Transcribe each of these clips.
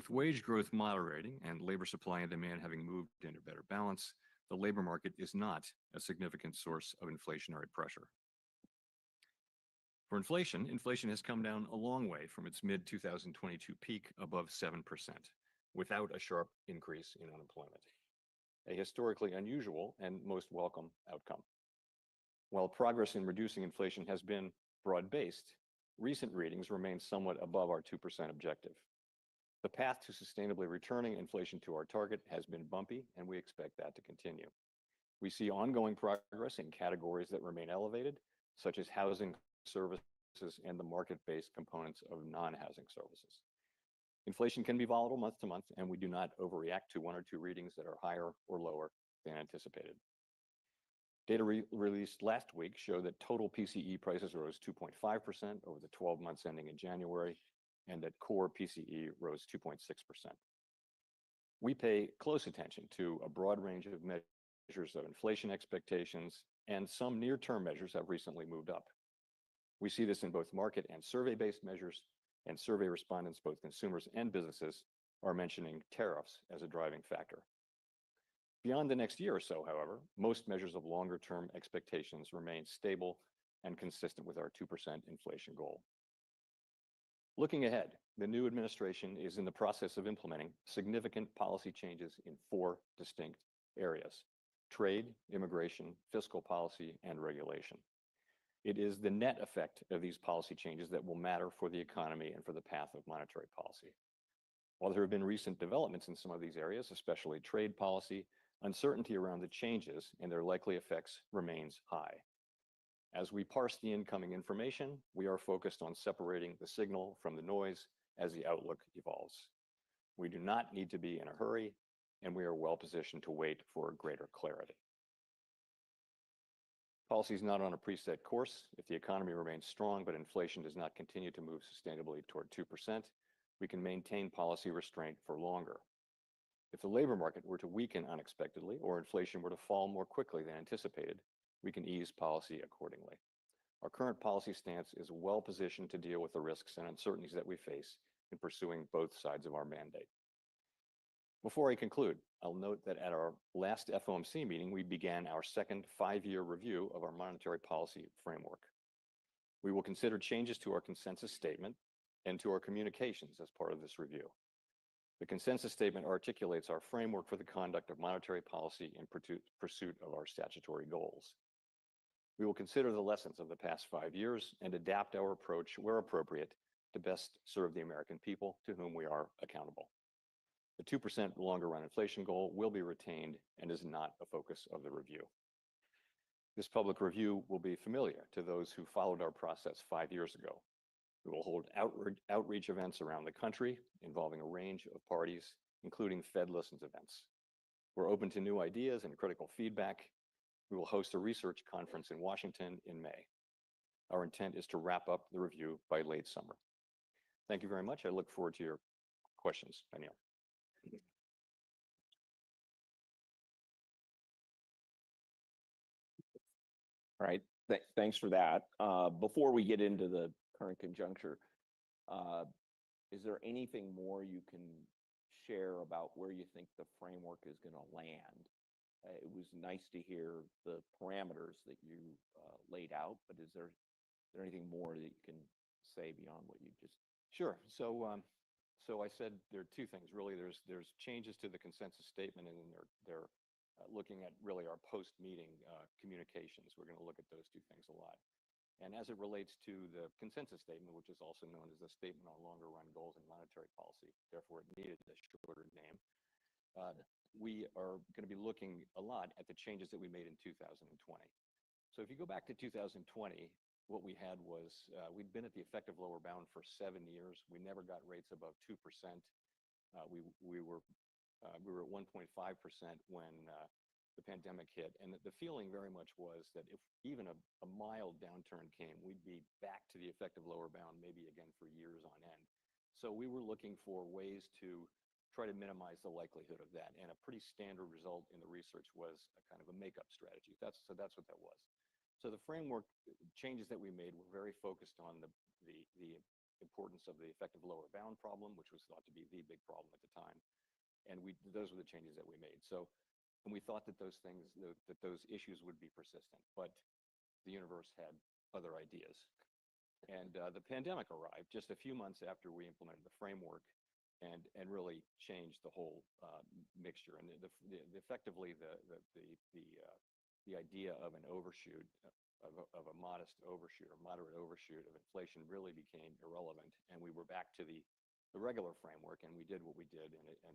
With wage growth moderating and labor supply and demand having moved into better balance, the labor market is not a significant source of inflationary pressure. For inflation, inflation has come down a long way from its mid-2022 peak above 7%, without a sharp increase in unemployment, a historically unusual and most welcome outcome. While progress in reducing inflation has been broad-based, recent readings remain somewhat above our 2% objective. The path to sustainably returning inflation to our target has been bumpy, and we expect that to continue. We see ongoing progress in categories that remain elevated, such as housing services and the market-based components of non-housing services. Inflation can be volatile month to month, and we do not overreact to one or two readings that are higher or lower than anticipated. Data released last week show that total PCE prices rose 2.5% over the 12 months ending in January, and that core PCE rose 2.6%. We pay close attention to a broad range of measures of inflation expectations, and some near-term measures have recently moved up. We see this in both market and survey-based measures, and survey respondents, both consumers and businesses, are mentioning tariffs as a driving factor. Beyond the next year or so, however, most measures of longer-term expectations remain stable and consistent with our 2% inflation goal. Looking ahead, the new administration is in the process of implementing significant policy changes in 4 distinct areas: trade, immigration, fiscal policy, and regulation. It is the net effect of these policy changes that will matter for the economy and for the path of monetary policy. While there have been recent developments in some of these areas, especially trade policy, uncertainty around the changes and their likely effects remains high. As we parse the incoming information, we are focused on separating the signal from the noise as the outlook evolves. We do not need to be in a hurry, and we are well positioned to wait for greater clarity. Policy is not on a preset course. If the economy remains strong but inflation does not continue to move sustainably toward 2%, we can maintain policy restraint for longer. If the labor market were to weaken unexpectedly or inflation were to fall more quickly than anticipated, we can ease policy accordingly. Our current policy stance is well positioned to deal with the risks and uncertainties that we face in pursuing both sides of our mandate. Before I conclude, I'll note that at our last FOMC meeting, we began our second 5-year review of our monetary policy framework. We will consider changes to our consensus statement and to our communications as part of this review. The consensus statement articulates our framework for the conduct of monetary policy in pursuit of our statutory goals. We will consider the lessons of the past 5 years and adapt our approach where appropriate to best serve the American people to whom we are accountable. The 2% longer run inflation goal will be retained and is not a focus of the review. This public review will be familiar to those who followed our process 5 years ago. We will hold outreach events around the country involving a range of parties, including Fed Listens events. We're open to new ideas and critical feedback. We will host a research conference in Washington in May. Our intent is to wrap up the review by late summer. Thank you very much. I look forward to your questions, Danielle. All right, thanks for that. Before we get into the current conjuncture, is there anything more you can share about where you think the framework is going to land? It was nice to hear the parameters that you laid out, but is there anything more that you can say beyond what you just? Sure. So I said there are 2 things really. There's changes to the consensus statement, and then they're looking at really our post-meeting communications. We're going to look at those 2 things a lot. And as it relates to the consensus statement, which is also known as the Statement on Longer Run Goals and Monetary Policy, therefore it needed a shorter name, we are going to be looking a lot at the changes that we made in 2020. So if you go back to 2020, what we had was we'd been at the effective lower bound for 7 years. We never got rates above 2%. We were at 1.5% when the pandemic hit, and the feeling very much was that if even a mild downturn came, we'd be back to the effective lower bound maybe again for years on end. So we were looking for ways to try to minimize the likelihood of that, and a pretty standard result in the research was a kind of a makeup strategy. That's what that was. So the framework changes that we made were very focused on the importance of the effective lower bound problem, which was thought to be the big problem at the time. And those were the changes that we made. So, and we thought that those things, that those issues would be persistent, but the universe had other ideas. And the pandemic arrived just a few months after we implemented the framework and really changed the whole mixture. And effectively, the idea of an overshoot, of a modest overshoot or moderate overshoot of inflation really became irrelevant. And we were back to the regular framework, and we did what we did, and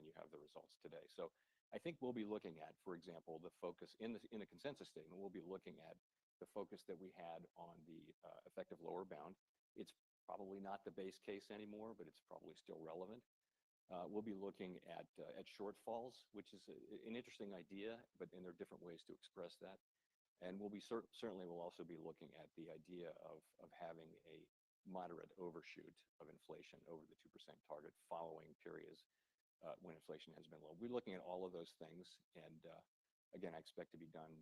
you have the results today. So I think we'll be looking at, for example, the focus in the consensus statement. We'll be looking at the focus that we had on the effective lower bound. It's probably not the base case anymore, but it's probably still relevant. We'll be looking at shortfalls, which is an interesting idea, but there are different ways to express that. And we'll be certainly will also be looking at the idea of having a moderate overshoot of inflation over the 2% target following periods when inflation has been low. We're looking at all of those things, and again, I expect to be done,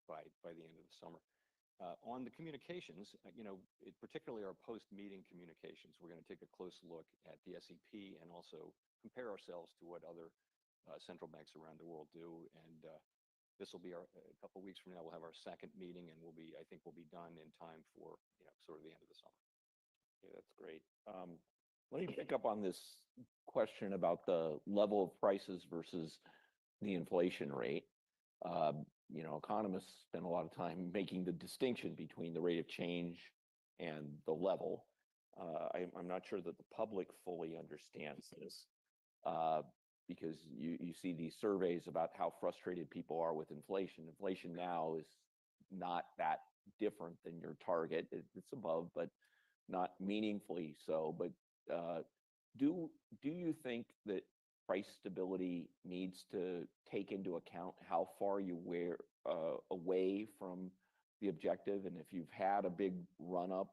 by the end of the summer. On the communications, particularly our post-meeting communications, we're going to take a close look at the SEP and also compare ourselves to what other central banks around the world do. And this will be a couple of weeks from now. We'll have our second meeting, and I think we'll be done in time for sort of the end of the summer. Yeah, that's great. Let me pick up on this question about the level of prices versus the inflation rate. Economists spend a lot of time making the distinction between the rate of change and the level. I'm not sure that the public fully understands this, because you see these surveys about how frustrated people are with inflation. Inflation now is not that different than your target. It's above, but not meaningfully so. But do you think that price stability needs to take into account how far you wear away from the objective? And if you've had a big run up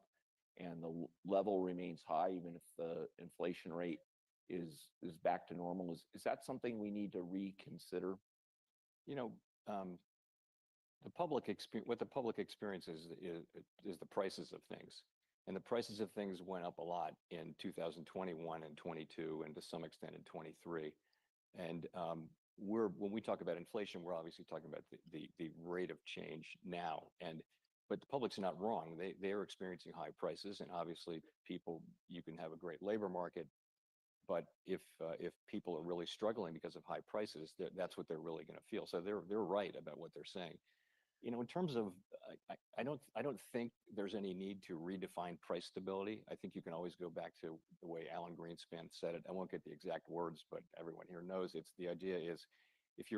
and the level remains high, even if the inflation rate is back to normal, is that something we need to reconsider? What the public experiences is the prices of things. And the prices of things went up a lot in 2021 and 22, and to some extent in 23. And when we talk about inflation, we're obviously talking about the rate of change now. But the public's not wrong. They are experiencing high prices, and obviously you can have a great labor market, but if people are really struggling because of high prices, that's what they're really going to feel. So they're right about what they're saying. In terms of, I don't think there's any need to redefine price stability. I think you can always go back to the way Alan Greenspan said it. I won't get the exact words, but everyone here knows the idea is if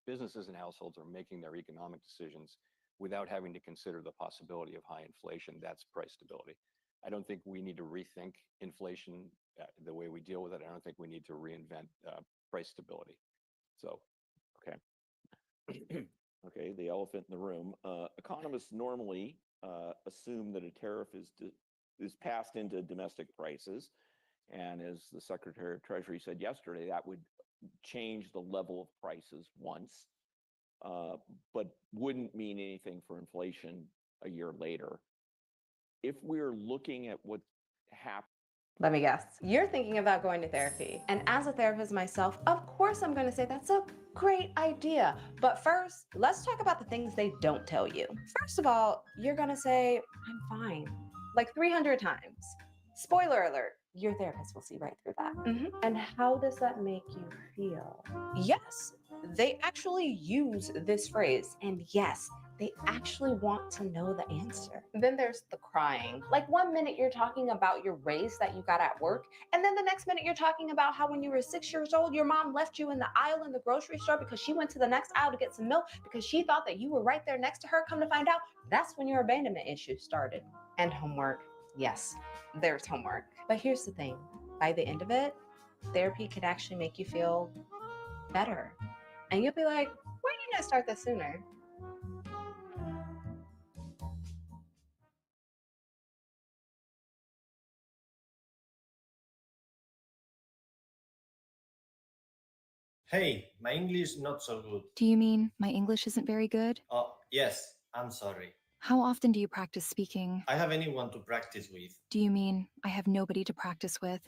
businesses and households are making their economic decisions without having to consider the possibility of high inflation, that's price stability. I don't think we need to rethink inflation the way we deal with it. I don't think we need to reinvent price stability. So, okay. Okay, the elephant in the room. Economists normally assume that a tariff is passed into domestic prices. And as the Secretary of Treasury said yesterday, that would change the level of prices once, but wouldn't mean anything for inflation a year later. If we're looking at what happened. Let me guess. You're thinking about going to therapy. And as a therapist myself, of course I'm going to say that's a great idea. But first, let's talk about the things they don't tell you. First of all, you're going to say, I'm fine, like 300 times. Spoiler alert, your therapist will see right through that. And how does that make you feel? Yes, they actually use this phrase. And yes, they actually want to know the answer. Then there's the crying. Like 1 minute you're talking about your raise that you got at work, and then the next minute you're talking about how when you were 6 years old, your mom left you in the aisle in the grocery store because she went to the next aisle to get some milk because she thought that you were right there next to her. Come to find out, that's when your abandonment issue started. And homework. Yes, there's homework. But here's the thing. By the end of it, therapy could actually make you feel better. And you'll be like, why didn't I start this sooner? Hey, my English not so good. Do you mean my English isn't very good? Oh, yes, I'm sorry. How often do you practice speaking? I have anyone to practice with. Do you mean I have nobody to practice with?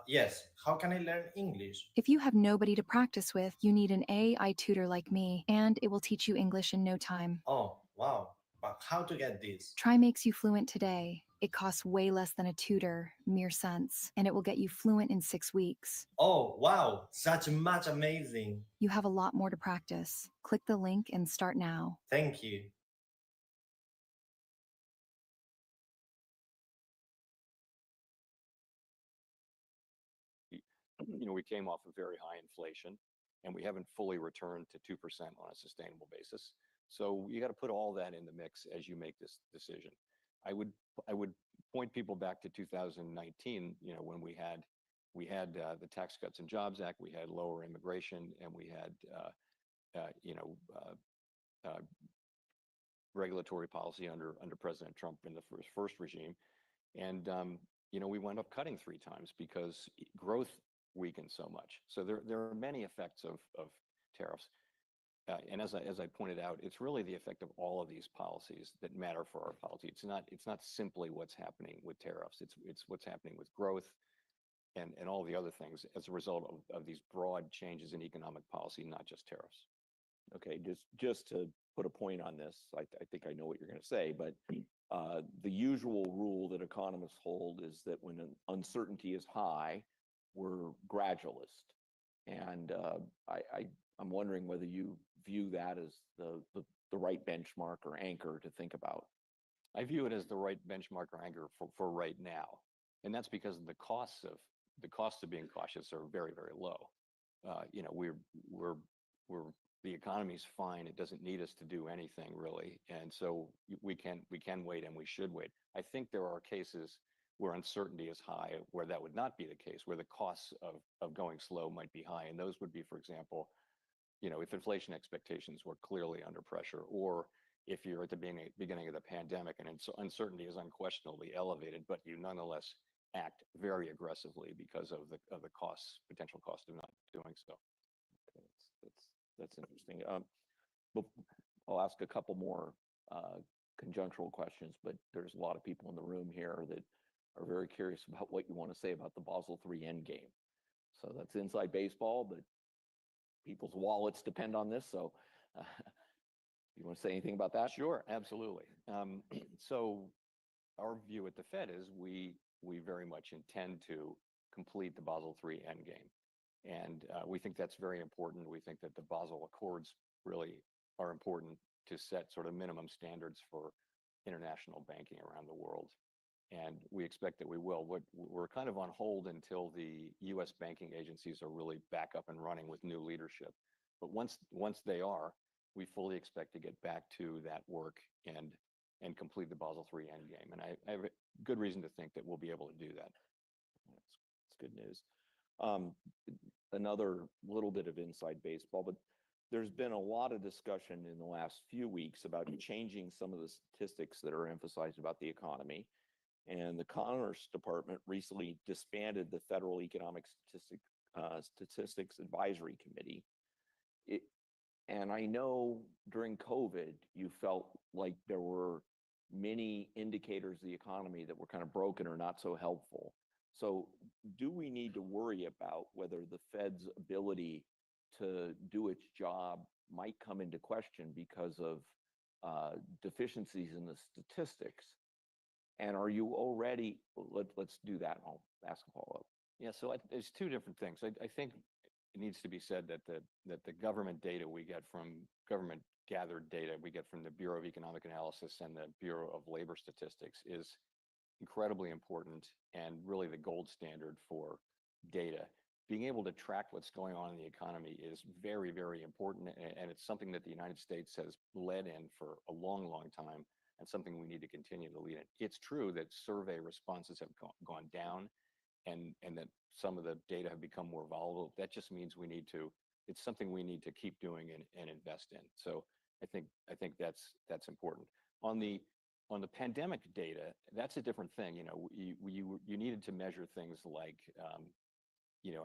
Yes, how can I learn English? If you have nobody to practice with, you need an AI tutor like me, and it will teach you English in no time. Oh, wow. But how to get this? Try makes you fluent today. It costs way less than a tutor, mere cents, and it will get you fluent in 6 weeks. Oh, wow. Such much amazing. You have a lot more to practice. Click the link and start now. Thank you. We came off of very high inflation, and we haven't fully returned to 2% on a sustainable basis. So you got to put all that in the mix as you make this decision. I would point people back to 2019, when we had the Tax Cuts and Jobs Act, we had lower immigration, and we had regulatory policy under President Trump in the first regime. And we wound up cutting 3 times because growth weakened so much. So there are many effects of tariffs. And as I pointed out, it's really the effect of all of these policies that matter for our policy. It's not simply what's happening with tariffs. It's what's happening with growth and all the other things as a result of these broad changes in economic policy, not just tariffs. Okay, just to put a point on this, I think I know what you're going to say, but the usual rule that economists hold is that when uncertainty is high, we're gradualist. And I'm wondering whether you view that as the right benchmark or anchor to think about. I view it as the right benchmark or anchor for right now. And that's because the costs of being cautious are very, very low. The economy's fine. It doesn't need us to do anything really. And so we can wait, and we should wait. I think there are cases where uncertainty is high, where that would not be the case, where the costs of going slow might be high. And those would be, for example, if inflation expectations were clearly under pressure, or if you're at the beginning of the pandemic and uncertainty is unquestionably elevated, but you nonetheless act very aggressively because of the potential cost of not doing so. Okay, that's interesting. But I'll ask a couple more conjunctural questions, but there's a lot of people in the room here that are very curious about what you want to say about the Basel III endgame. So that's inside baseball, but people's wallets depend on this. So you want to say anything about that? Sure, absolutely. So our view at the Fed is we very much intend to complete the Basel III endgame. And we think that's very important. We think that the Basel Accords really are important to set sort of minimum standards for international banking around the world. And we expect that we will. We're kind of on hold until the U.S. banking agencies are really back up and running with new leadership. But once they are, we fully expect to get back to that work and complete the Basel III endgame. And I have a good reason to think that we'll be able to do that. That's good news. Another little bit of inside baseball, but there's been a lot of discussion in the last few weeks about changing some of the statistics that are emphasized about the economy. And the Commerce Department recently disbanded the Federal Economic Statistics Advisory Committee. And I know during COVID, you felt like there were many indicators of the economy that were kind of broken or not so helpful. So do we need to worry about whether the Fed's ability to do its job might come into question because of deficiencies in the statistics? And are you already, let's do that. I'll ask a follow-up. Yeah, so there's 2 different things. I think it needs to be said that the government data we get from government gathered data we get from the Bureau of Economic Analysis and the Bureau of Labor Statistics is incredibly important and really the gold standard for data. Being able to track what's going on in the economy is very, very important, and it's something that the United States has led in for a long, long time, and something we need to continue to lead in. It's true that survey responses have gone down, and that some of the data have become more volatile. That just means it's something we need to keep doing and invest in. So I think that's important. On the pandemic data, that's a different thing. You needed to measure things like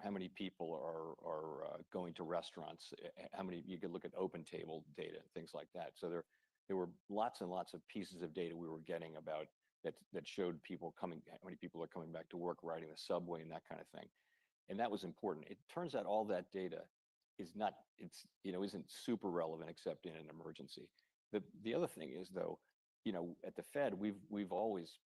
how many people are going to restaurants, how many, you could look at open table data, things like that. So there were lots and lots of pieces of data we were getting about that showed people coming, how many people are coming back to work, riding the subway and that kind of thing. And that was important. It turns out all that data is not, isn't super relevant except in an emergency. The other thing is though, at the Fed, we've always,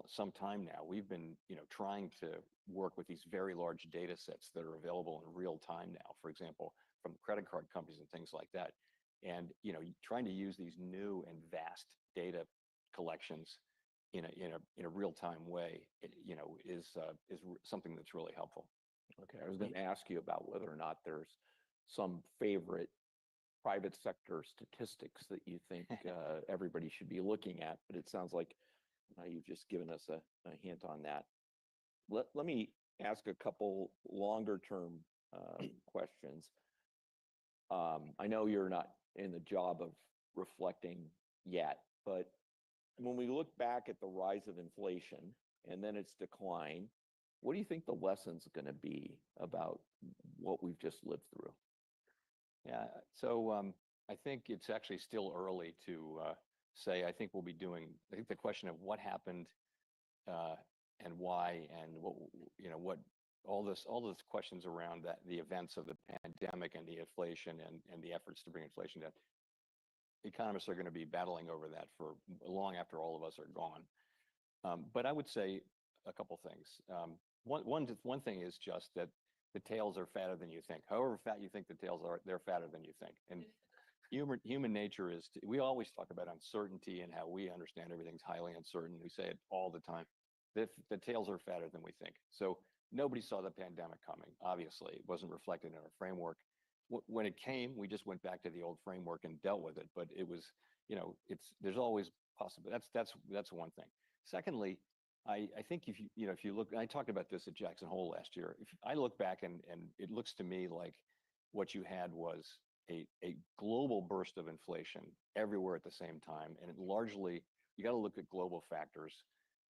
some time now, we've been, trying to work with these very large data sets that are available in real time now, for example, from credit card companies and things like that. And, trying to use these new and vast data collections in a real time way, is something that's really helpful. Okay, I was going to ask you about whether or not there's some favorite private sector statistics that you think everybody should be looking at, but it sounds like you've just given us a hint on that. Let me ask a couple longer term questions. I know you're not in the job of reflecting yet, but when we look back at the rise of inflation and then its decline, what do you think the lesson's going to be about what we've just lived through? Yeah, so I think it's actually still early to say. I think we'll be doing, I think the question of what happened and why, and what all those questions around that, the events of the pandemic and the inflation and the efforts to bring inflation down, economists are going to be battling over that for long after all of us are gone. But I would say a couple things. One thing is just that the tails are fatter than you think. However fat you think the tails are, they're fatter than you think. And human nature is, we always talk about uncertainty and how we understand everything's highly uncertain. We say it all the time. The tails are fatter than we think. So nobody saw the pandemic coming. Obviously, it wasn't reflected in our framework. When it came, we just went back to the old framework and dealt with it. But it was, there's always possible. That's one thing. Secondly, I think if you look, I talked about this at Jackson Hole last year. If I look back and it looks to me like what you had was a global burst of inflation everywhere at the same time, and it largely, you got to look at global factors,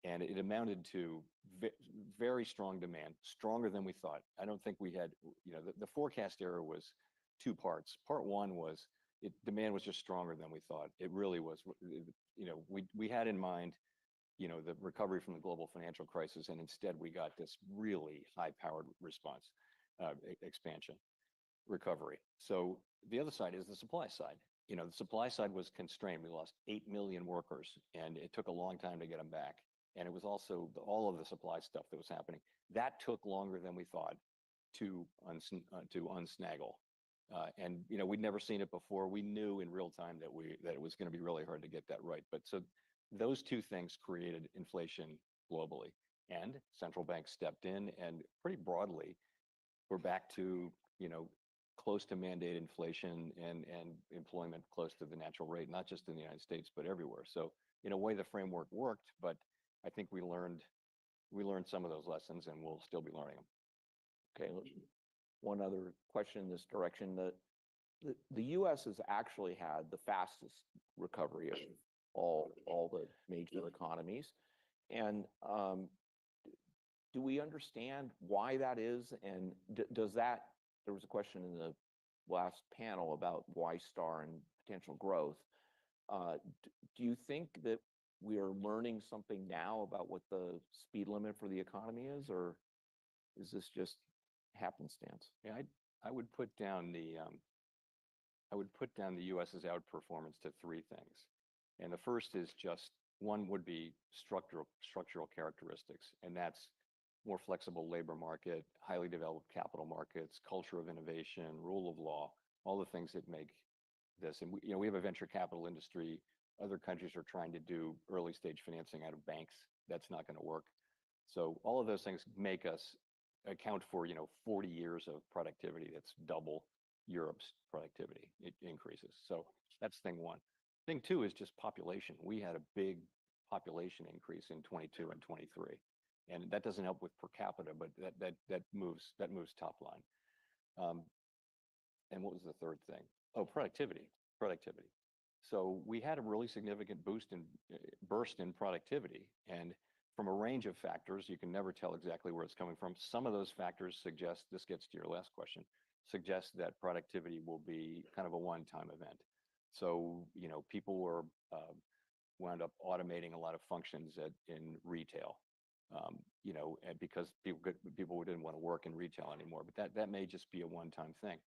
and it amounted to very strong demand, stronger than we thought. I don't think we had, the forecast error was two parts. Part one was demand was just stronger than we thought. It really was. We had in mind, the recovery from the global financial crisis, and instead we got this really high-powered response, expansion, recovery. So the other side is the supply side. The supply side was constrained. We lost 8 million workers, and it took a long time to get them back. And it was also all of the supply stuff that was happening. That took longer than we thought to unsnaggle. And we'd never seen it before. We knew in real time that it was going to be really hard to get that right. But so those two things created inflation globally, and central banks stepped in, and pretty broadly, we're back to close to mandated inflation and employment close to the natural rate, not just in the United States but everywhere. So in a way, the framework worked, but I think we learned some of those lessons, and we'll still be learning them. Okay, one other question in this direction. The U.S. has actually had the fastest recovery of all the major economies, and do we understand why that is? And does that? There was a question in the last panel about Y-star and potential growth. Do you think that we are learning something now about what the speed limit for the economy is, or is this just happenstance? Yeah, I would put down the U.S.'s outperformance to three things. And the first is just, one would be structural characteristics, and that's more flexible labor market, highly developed capital markets, culture of innovation, rule of law, all the things that make this. And we have a venture capital industry. Other countries are trying to do early stage financing out of banks. That's not going to work. So all of those things make us account for 40 years of productivity. That's double Europe's productivity. It increases. So that's thing one. Thing two is just population. We had a big population increase in 22 and 23, and that doesn't help with per capita, but that moves top line. And what was the third thing? Oh, productivity. So we had a really significant burst in productivity, and from a range of factors, you can never tell exactly where it's coming from. Some of those factors suggest, this gets to your last question, suggest that productivity will be kind of a one-time event. So, people were wound up automating a lot of functions in retail. And because people didn't want to work in retail anymore, but that may just be a one-time thing.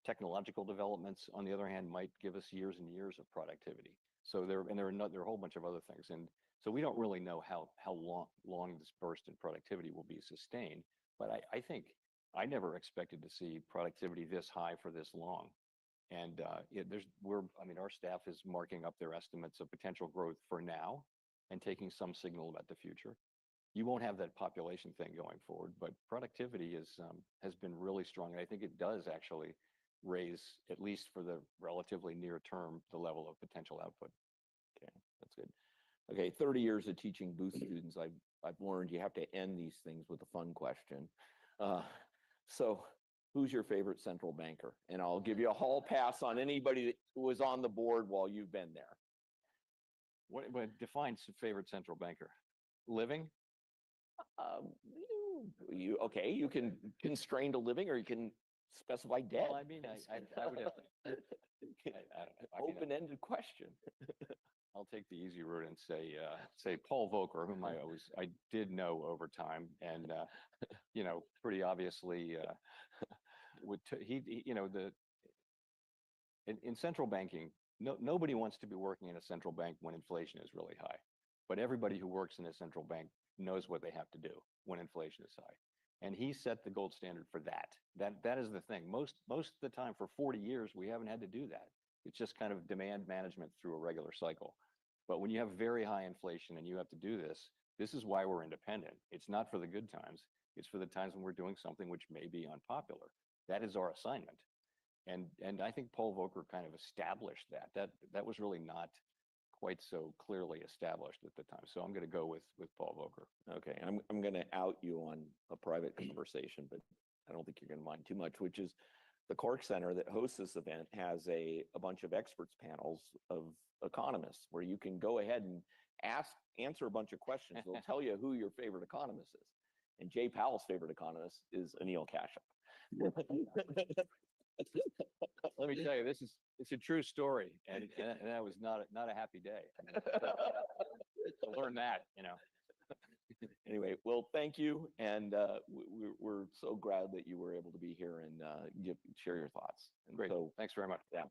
Technological developments, on the other hand, might give us years and years of productivity. So there are a whole bunch of other things, and so we don't really know how long this burst in productivity will be sustained. But I think I never expected to see productivity this high for this long. And our staff is marking up their estimates of potential growth for now and taking some signal about the future. You won't have that population thing going forward, but productivity has been really strong, and I think it does actually raise, at least for the relatively near term, the level of potential output. Okay, that's good. Okay, 30 years of teaching Booth students, I've learned you have to end these things with a fun question. So who's your favorite central banker? And I'll give you a hall pass on anybody that was on the board while you've been there. What defines favorite central banker? Living? You can constrain to living, or you can specify dead. Well, I mean, I would have. Open-ended question. I'll take the easy route and say Paul Volcker, whom I did know over time, and pretty obviously, in central banking, nobody wants to be working in a central bank when inflation is really high, but everybody who works in a central bank knows what they have to do when inflation is high, and he set the gold standard for that. That is the thing. Most of the time, for 40 years, we haven't had to do that. It's just kind of demand management through a regular cycle. But when you have very high inflation and you have to do this is why we're independent. It's not for the good times. It's for the times when we're doing something which may be unpopular. That is our assignment. And I think Paul Volcker kind of established that. That was really not quite so clearly established at the time. So I'm going to go with Paul Volcker. Okay, I'm going to out you on a private conversation, but I don't think you're going to mind too much, which is the Cork Center that hosts this event has a bunch of experts panels of economists where you can go ahead and answer a bunch of questions. They'll tell you who your favorite economist is. And Jay Powell's favorite economist is Anil Kashyap. Let me tell you, it's a true story, and that was not a happy day. To learn that, Anyway, well, thank you, and we're so glad that you were able to be here and share your thoughts. And Great. So, Thanks very much. yeah.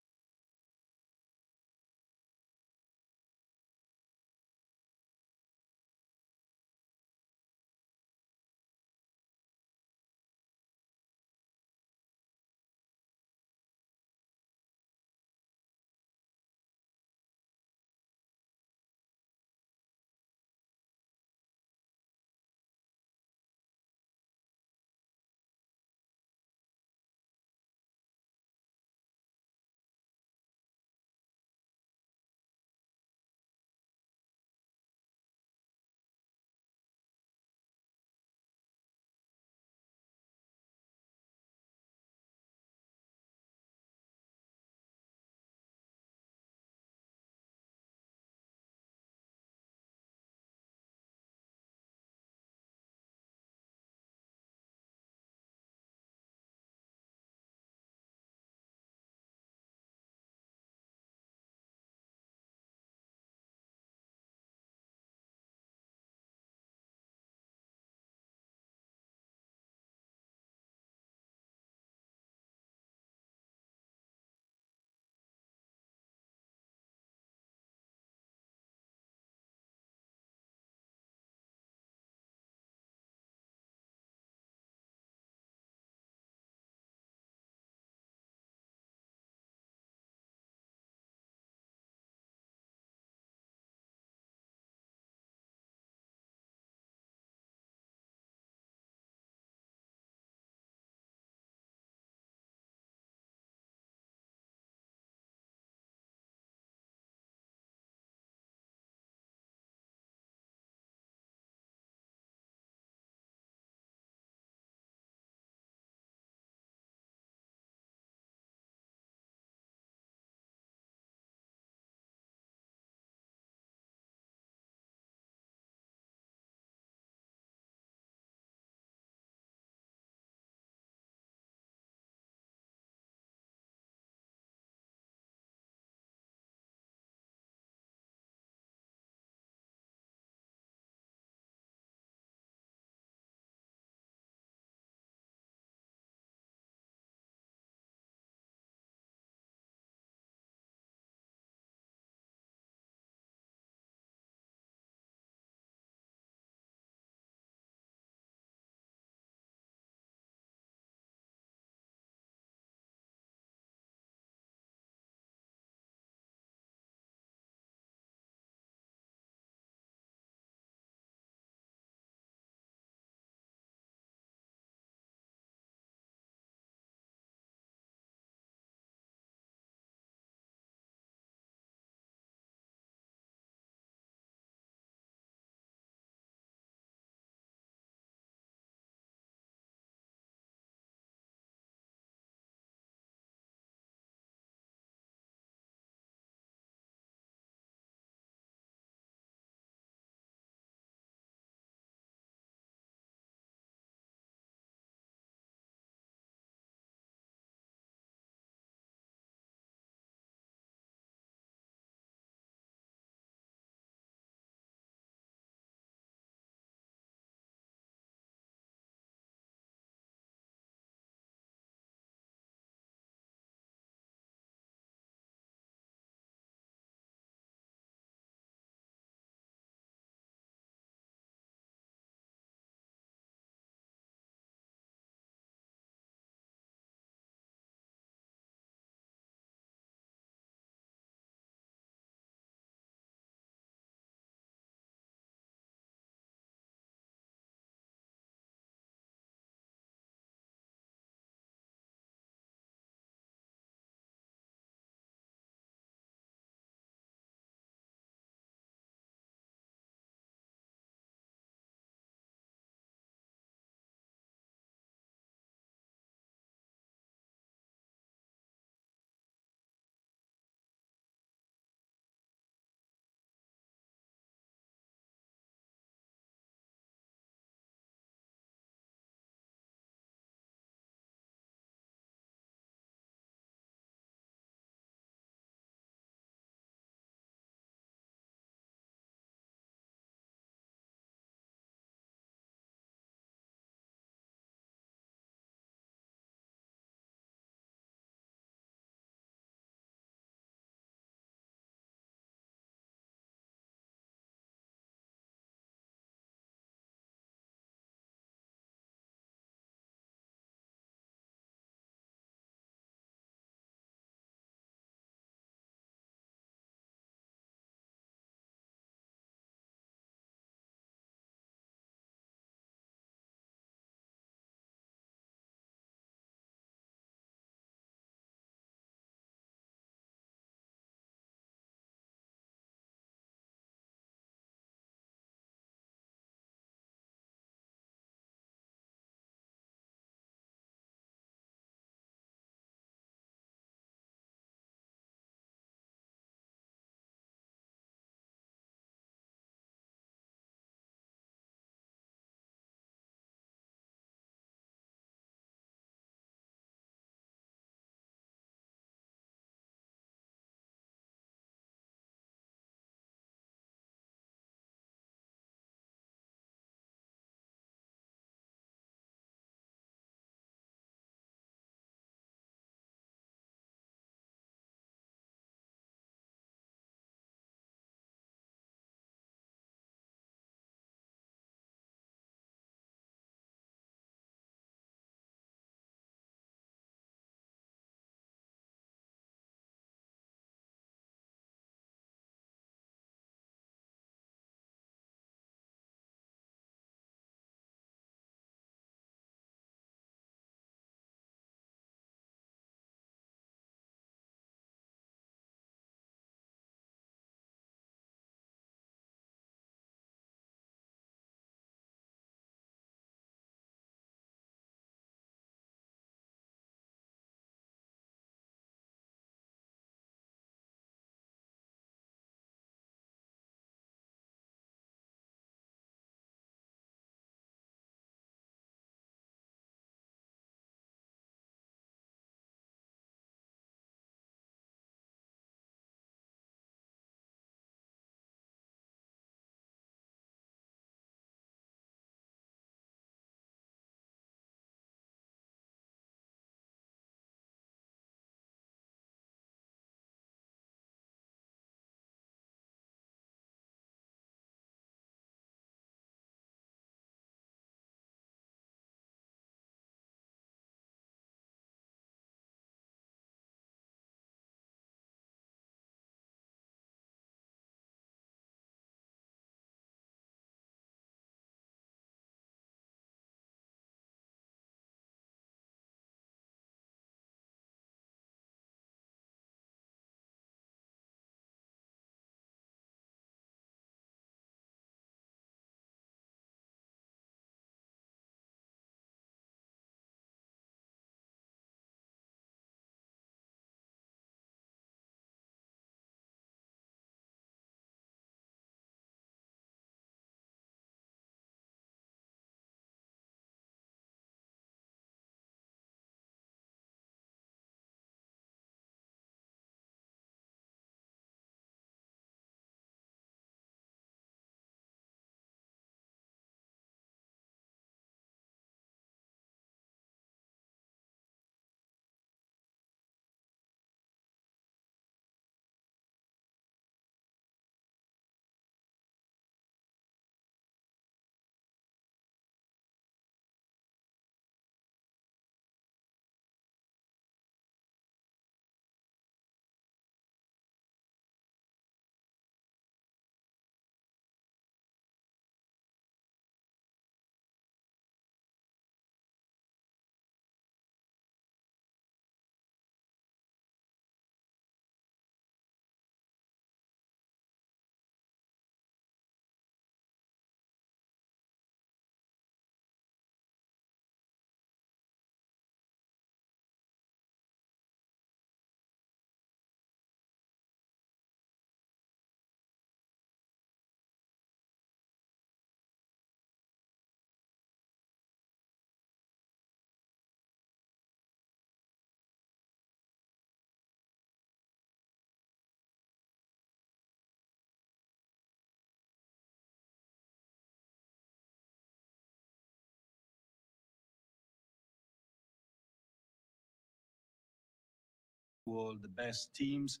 world, the best teams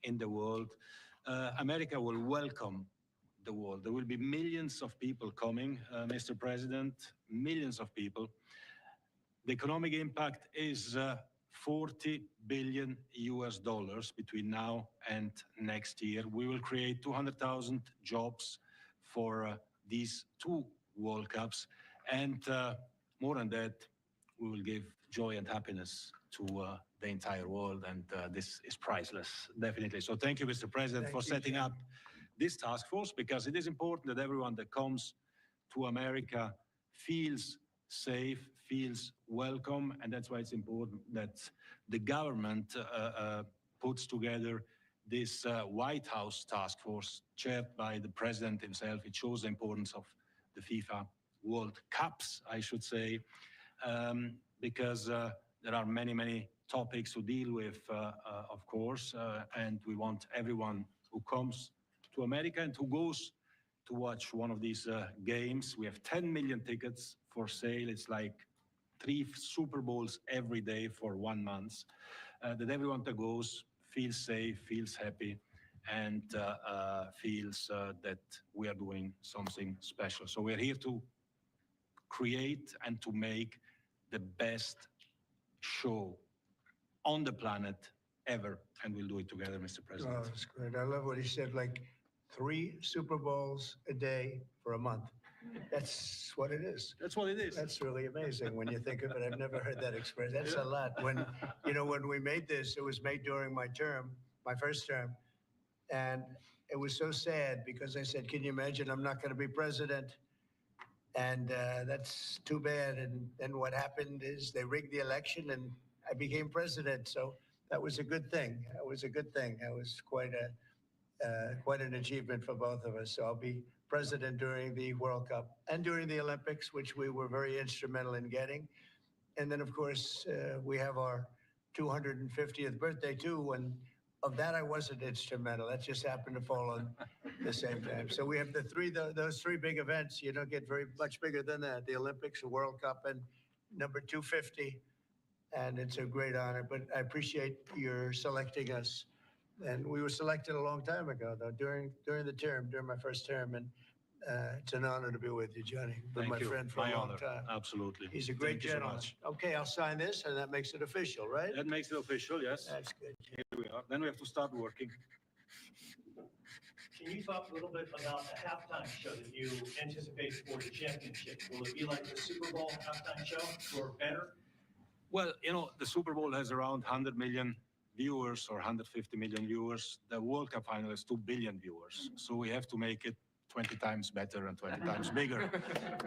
in the world. America will welcome the world. There will be millions of people coming, Mr. President, millions of people. The economic impact is 40 billion US dollars between now and next year. We will create 200,000 jobs for these two World Cups. And more than that, we will give joy and happiness to the entire world. And this is priceless, definitely. So thank you, Mr. President, for setting up this task force, because it is important that everyone that comes to America feels safe, feels welcome. And that's why it's important that the government puts together this White House task force chaired by the president himself. It shows the importance of the FIFA World Cups, I should say, because there are many, many topics to deal with, of course, and we want everyone who comes to America and who goes to watch one of these games. We have 10 million tickets for sale. It's like 3 Super Bowls every day for 1 month. That everyone that goes feels safe, feels happy, and feels that we are doing something special. So we're here to create and to make the best show on the planet ever, and we'll do it together, Mr. President. Oh, that's great. I love what he said, like 3 Super Bowls a day for a month. That's what it is. That's what it is. That's really amazing when you think of it. I've never heard that expressed. That's a lot. When, when we made this, it was made during my term, my first term. And it was so sad because I said, can you imagine I'm not going to be president? And that's too bad. And then what happened is they rigged the election and I became president. So that was a good thing. That was a good thing. That was quite an achievement for both of us. So I'll be president during the World Cup and during the Olympics, which we were very instrumental in getting. And then, of course, we have our 250th birthday, too. And of that, I wasn't instrumental. That just happened to fall on the same time. So we have those 3 big events. You don't get very much bigger than that, the Olympics, the World Cup, and number 250. And it's a great honor. But I appreciate your selecting us. And we were selected a long time ago, though, during the term, during my first term. And it's an honor to be with you, Johnny. Been my friend for a long time. Absolutely. He's a great Thank you so gentleman. much. Okay, I'll sign this, and that makes it official, right? That makes it official, yes. That's good. Here we are. Then we have to start working. Can you talk a little bit about the halftime show that you anticipate for the championship? Will it be like the Super Bowl halftime show or better? Well, the Super Bowl has around 100 million viewers or 150 million viewers. The World Cup final has 2 billion viewers. So we have to make it 20 times better and 20 times bigger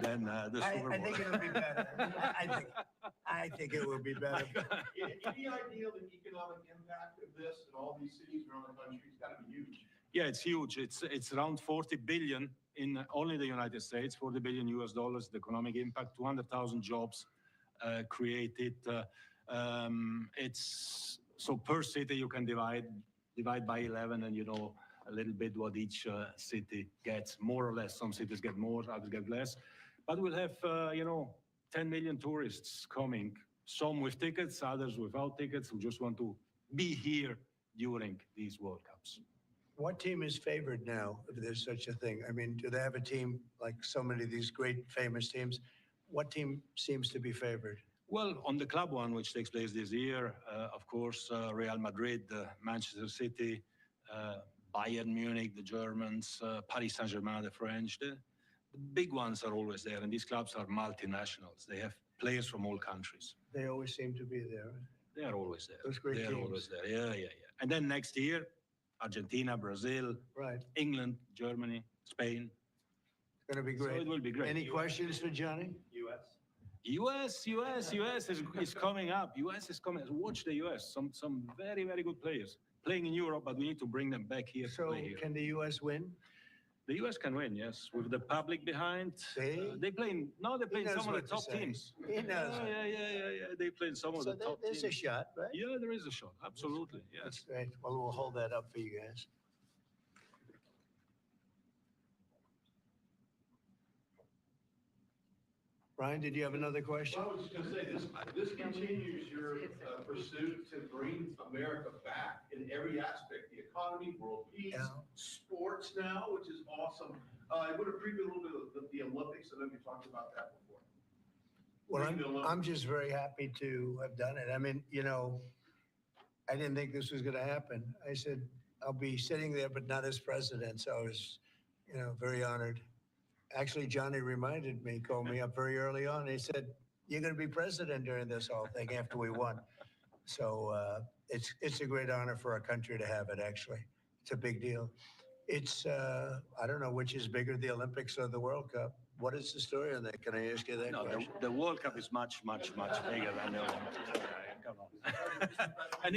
than the Super Bowl. I think it'll be better. I think it will be better. Any idea the economic impact of this in all these cities around the country? It's got to be huge. Yeah, it's huge. It's around 40 billion in only the United States, 40 billion US dollars, the economic impact, 200,000 jobs created. It's so per city you can divide by 11 and a little bit what each city gets, more or less. Some cities get more, others get less. But we'll have 10 million tourists coming, some with tickets, others without tickets, who just want to be here during these World Cups. What team is favored now, if there's such a thing? I mean, do they have a team like so many of these great famous teams? What team seems to be favored? Well, on the club one, which takes place this year, of course, Real Madrid, Manchester City, Bayern Munich, the Germans, Paris Saint-Germain, the French. The big ones are always there, and these clubs are multinationals. They have players from all countries. They always seem to be there. They are always there. Those great They are teams. always there. Yeah. And then next year, Argentina, Brazil, Right. England, Germany, Spain. It's going to be great. So it will be great. Any questions for Johnny? U.S.? US is coming up. US is coming. Watch the US. Some very, very good players playing in Europe, but we need to bring them back here to So play here. can the U.S. win? The US can win, yes, with the public behind. See? They play in knows some of the what to top say. teams. He knows. Yeah. They play in some of So the top there's teams. a shot, right? Yeah, there is a shot. Absolutely, That's yes. great. Well, we'll hold that up for you guys. Brian, did you have another question? Well, I was just gonna say, this continues your pursuit to bring America back in every aspect, the economy, world peace, Yeah. sports now, which is awesome. I would have previewed a little bit of the Olympics, I know you talked about that before. Well, Bring the I'm Olympics. just very happy to have done it. I mean, I didn't think this was going to happen. I said, I'll be sitting there, but not as president. So I was, very honored. Actually, Johnny reminded me, called me up very early on. He said, you're going to be president during this whole thing after we won. So it's a great honor for our country to have it, actually. It's a big deal. It's, I don't know which is bigger, the Olympics or the World Cup. What is the story on that? Can I ask you that No, question? the World Cup is much, much, much bigger than the Olympics. Come on. and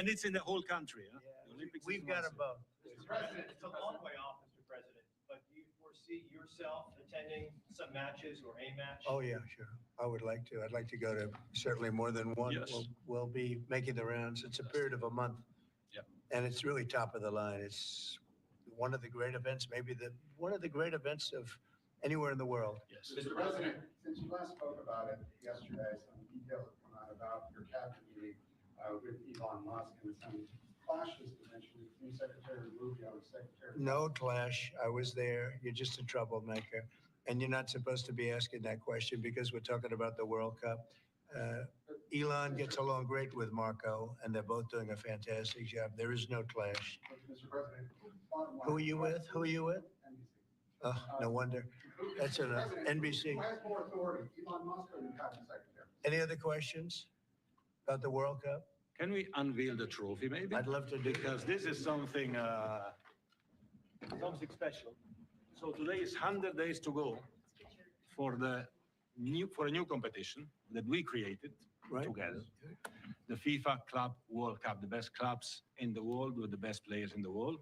it's in the whole country. Huh? The Olympics is We've got massive. them both. Mr. President, it's a long way off, Mr. President, but do you foresee yourself attending some matches or a match? Oh, yeah, sure. I would like to. I'd like to go to certainly more than one. Yes. We'll be making the rounds. It's a period of a month. Yep. And it's really top of the line. It's one of the great events, maybe one of the great events of anywhere in the world. Yes. Mr. President, since you last spoke about it yesterday, some details have come out about your cabinet meeting with Elon Musk and some clashes potentially between Secretary Rubio and Secretary. No clash. I was there. You're just a troublemaker. And you're not supposed to be asking that question because we're talking about the World Cup. Elon gets along great with Marco, and they're both doing a fantastic job. There is no clash. Mr. President, bottom line. Who are you with? Who are you with? NBC. Oh, no wonder. That's an NBC. Who has more authority, Elon Musk or the cabinet secretary? Any other questions about the World Cup? Can we unveil the trophy, maybe? I'd love to do Because this is something special. So today is 100 days to go for a new competition that we created Right. together. The FIFA Club World Cup, the best clubs in the world with the best players in the world.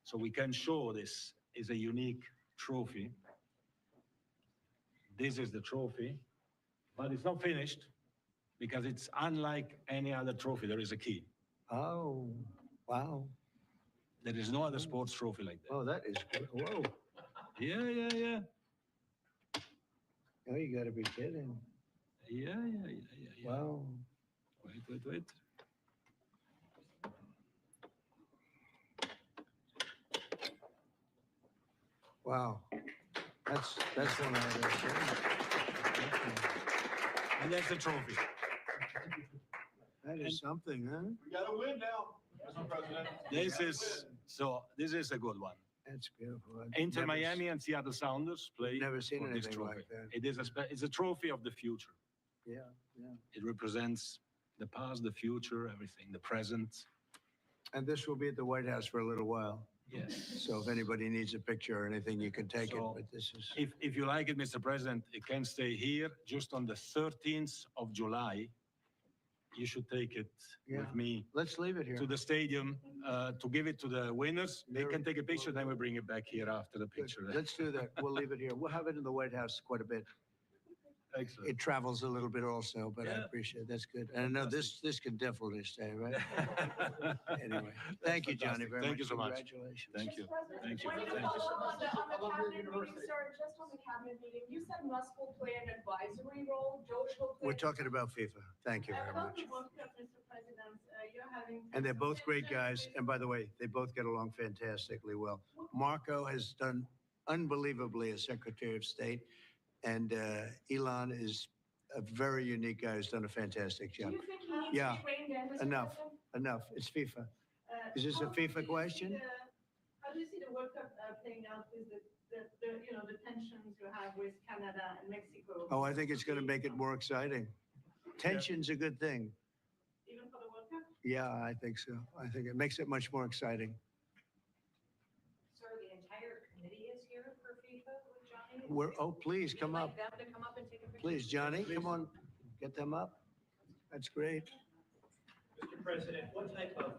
So we can show this is a unique trophy. This is the trophy, but it's not finished because it's unlike any other trophy. There is a key. Oh, wow. There is no other sports trophy like that. Oh, that is good. Whoa. Yeah. Oh, you gotta be kidding. Yeah. Wow. Wait. Wow. That's one of those. And that's the trophy. That is something, huh? We got to win now, Mr. President. This is a good one. That's beautiful. I've Inter never Miami and Seattle Sounders play Never seen for this anything trophy. like that. It is it's a trophy of the future. Yeah. It represents the past, the future, everything, the present. And this will be at the White House for a little while. Yes. So if anybody needs a picture or anything, you can take it, So, but this is. If you like it, Mr. President, it can stay here just on the 13th of July. You should take it Yeah. with me Let's leave it here. to the stadium to give it to the winners. They You're- can take a picture, then we bring it back here after the Good. picture. Let's do that. We'll leave it here. We'll have it in the White House quite a bit. Excellent. It travels a little bit also, but I Yeah. appreciate it. That's good. And I know this can definitely stay, right? Anyway, thank you, Johnny, fantastic. very Thank much. you so much. Congratulations. Thank you. Thank you. When Thank you so much. on the cabinet meeting, sir, just on the cabinet meeting, you said Musk will play an advisory role, Doge will play. We're talking about FIFA. Thank you very About much. the World Cup, Mr. President, you're having. And they're both great guys. And by the way, they both get along fantastically well. Marco has done unbelievably as Secretary of State. And Elon is a very unique guy who's done a fantastic Do job. you think he needs Yeah. to train them, Mr. Enough. President? Enough. It's FIFA. Is this a How do you FIFA see question? How do you see the World Cup playing out with the tensions you have with Canada and Mexico? Oh, I think it's going to make it more exciting. Tension's a good thing. Even for the World Cup? Yeah, I think so. I think it makes it much more exciting. Sir, the entire committee is here for FIFA with Johnny? Please Would you come like up. them to come up and take a picture? Please, Johnny, come on. Get them up. That's great. Mr. President, what type of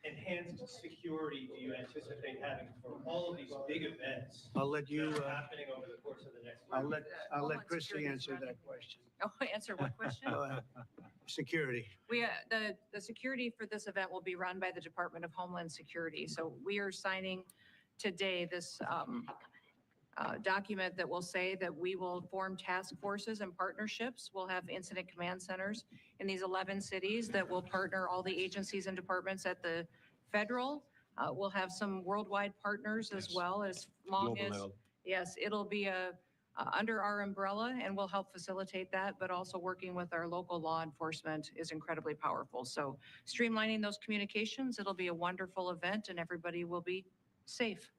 enhanced security do you anticipate having for all of these big events I'll let you, that are happening over the course of the next I'll week? let Christie answer that question. Oh, answer what question? Go ahead. Security. The security for this event will be run by the Department of Homeland Security. So we are signing today this document that will say that we will form task forces and partnerships. We'll have incident command centers in these 11 cities that will partner all the agencies and departments at the federal. We'll have some worldwide partners as Yes. well, as long Global as, level. yes, it'll be under our umbrella, and we'll help facilitate that, but also working with our local law enforcement is incredibly powerful. So streamlining those communications, it'll be a wonderful event, and everybody will be safe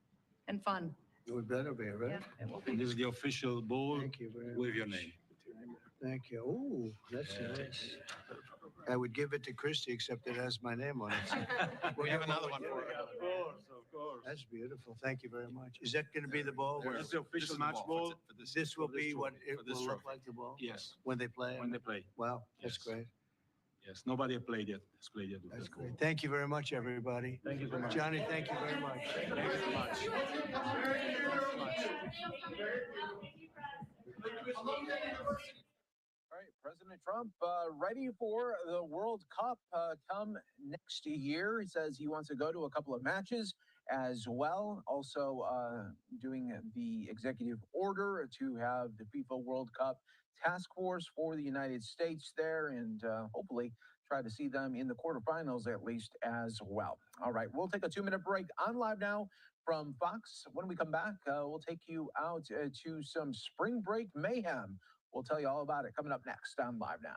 and fun. We better be, right? Yeah, it will be. This is the official ball Thank you very with your much. name. Thank you. Oh, that's nice. I would give it to Christie, except it has my name on it. We have another one for her. Of course. That's beautiful. Thank you very much. Is that going to be the ball? This is the official match ball. This will for this be what trophy, it for this will look trophy. like the ball? Yes, When they play? when they play. Wow, that's Yes. great. Yes, nobody has played yet. with That's this great. ball. Thank you very much, everybody. Thank you so much. Johnny, thank you very much. Thank you very much. All right, President Trump ready for the World Cup come next year. He says he wants to go to a couple of matches as well. Also doing the executive order to have the FIFA World Cup task force for the United States there, and hopefully try to see them in the quarterfinals at least as well. All right, we'll take a 2-minute break. I'm live now from Fox. When we come back, we'll take you out to some spring break mayhem. We'll tell you all about it coming up next on Live Now.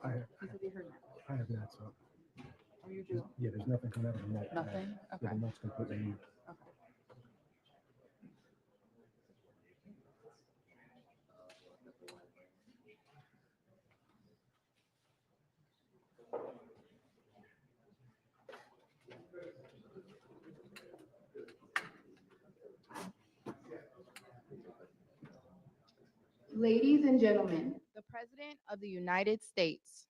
I have not, so. Oh, you do? Yeah, there's nothing coming out of the net. Nothing? Yeah, Okay. the net's completely new. Okay. Ladies and gentlemen, the President of the United States.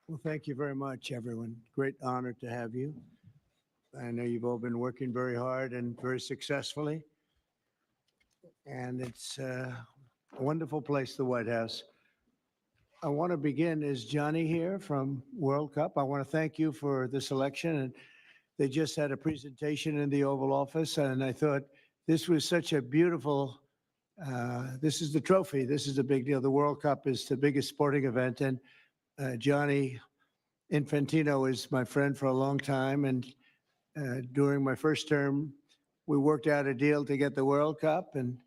Well, thank you very much, everyone. Great honor to have you. I know you've all been working very hard and very successfully. And it's a wonderful place, the White House. I want to begin. Is Johnny here from World Cup? I want to thank you for this election. And they just had a presentation in the Oval Office, and I thought this was such a beautiful, this is the trophy. This is a big deal. The World Cup is the biggest sporting event. And Johnny Infantino is my friend for a long time. And during my first term, we worked out a deal to get the World Cup. And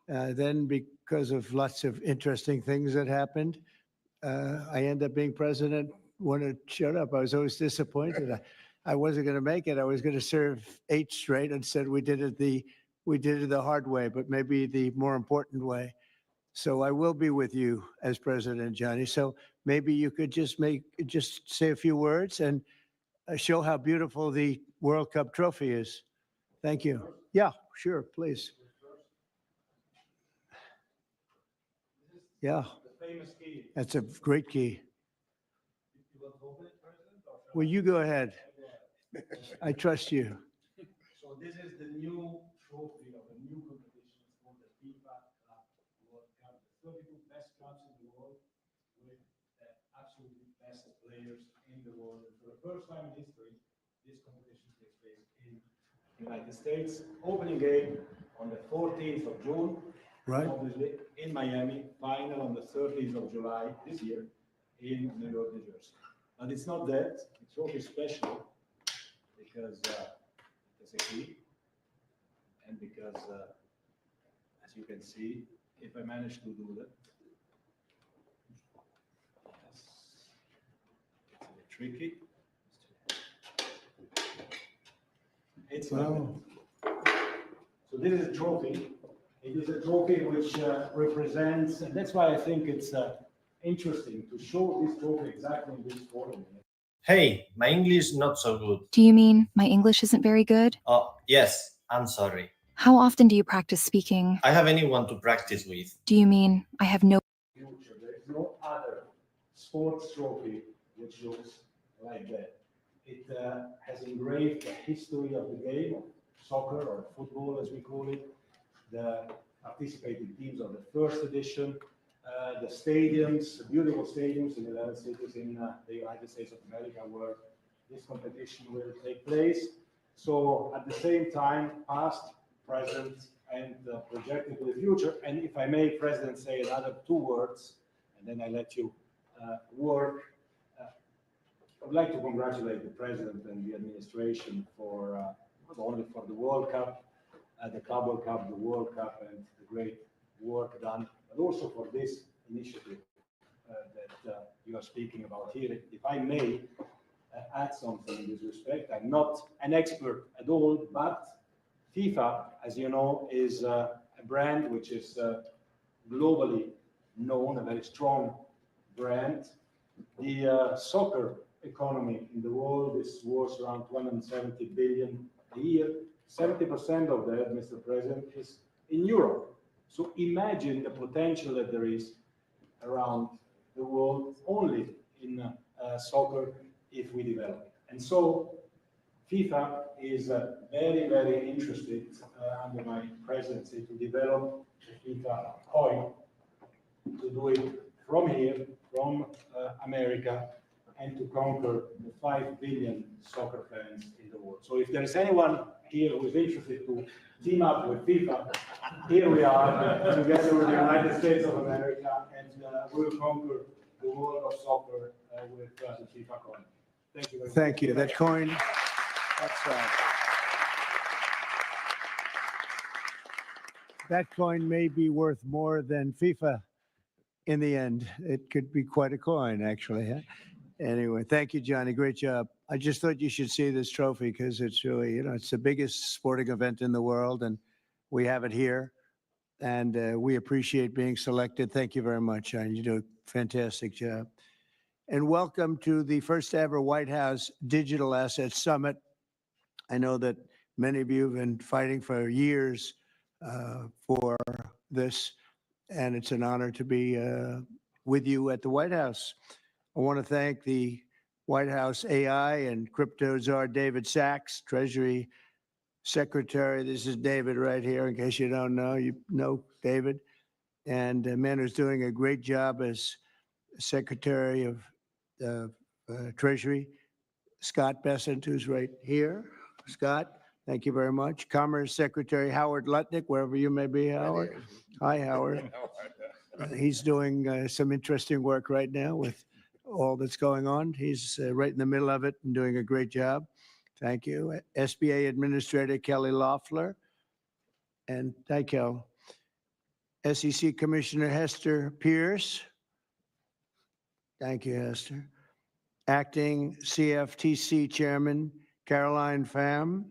then because of lots of interesting things that happened, I ended up being president when it showed up. I was always disappointed. I wasn't going to make it. I was going to serve 8 straight. Instead, we did it the hard way, but maybe the more important way. So I will be with you as president, Johnny. So maybe you could just say a few words and show how beautiful the World Cup trophy is. Thank you. Yeah, sure, please. Yeah. The famous key. That's a great key. Well, you go ahead. I trust you. So this is the new trophy of a new competition. It's called the FIFA Club World Cup. The 32 best clubs in the world with the absolutely best players in the world. And for the first time in history, this competition takes place in the United States. Opening game on the 14th of June. Right. Obviously in Miami. Final on the 30th of July this year in New York, New Jersey. But it's not that. It's really special because it's a key, and because, as you can see, if I manage to do that, yes, it's a bit tricky. It's Wow. So this is a trophy. It is a trophy which represents, and that's why I think it's interesting to show this trophy exactly in this forum. Hey, my English not so good. Do you mean my English isn't very good? Oh, yes, I'm sorry. How often do you practice speaking? I have anyone to practice with. Do you mean I have no Future. There is no other sports trophy which looks like that. It has engraved the history of the game, of soccer or football as we call it, the participating teams of the first edition, the stadiums, the beautiful stadiums in 11 cities in the United States of America where this competition will take place. So at the same time, past, present, and projecting to the future. And if I may, President, say another 2 words, and then I let you work. I would like to congratulate the President and the administration for not only for the World Cup, the Club World Cup, the World Cup, and the great work done, but also for this initiative that you are speaking about here. If I may add something in this respect, I'm not an expert at all, but FIFA, as you know, is a brand which is globally known, a very strong brand. The soccer economy in the world is worth around 270 billion a year. 70% of that, Mr. President, is in Europe. So imagine the potential that there is around the world only in soccer if we develop it. And so FIFA is very, very interested under my presidency to develop the FIFA coin, to do it from here, from America, and to conquer the 5 billion soccer fans in the world. So if there is anyone here who is interested to team up with FIFA, here we are together with the United States of America, and we'll conquer the world of soccer with the FIFA coin. Thank you very much. Thank you. That coin, that coin may be worth more than FIFA in the end. It could be quite a coin, actually. Huh? Anyway, thank you, Johnny. Great job. I just thought you should see this trophy because it's really, it's the biggest sporting event in the world, and we have it here. And we appreciate being selected. Thank you very much, Johnny. You do a fantastic job. And welcome to the first ever White House Digital Assets Summit. I know that many of you have been fighting for years for this, and it's an honor to be with you at the White House. I want to thank the White House AI and crypto czar David Sachs, Treasury Secretary. This is David right here, in case you don't know. You know David. And a man who's doing a great job as Secretary of Treasury, Scott Bessent, who's right here. Scott, thank you very much. Commerce Secretary Howard Lutnick, wherever you may be, Howard. Hi, Howard. He's doing some interesting work right now with all that's going on. He's right in the middle of it and doing a great job. Thank you. SBA Administrator Kelly Loeffler. And thank you. SEC Commissioner Hester Pierce. Thank you, Hester. Acting CFTC Chairman Caroline Pham.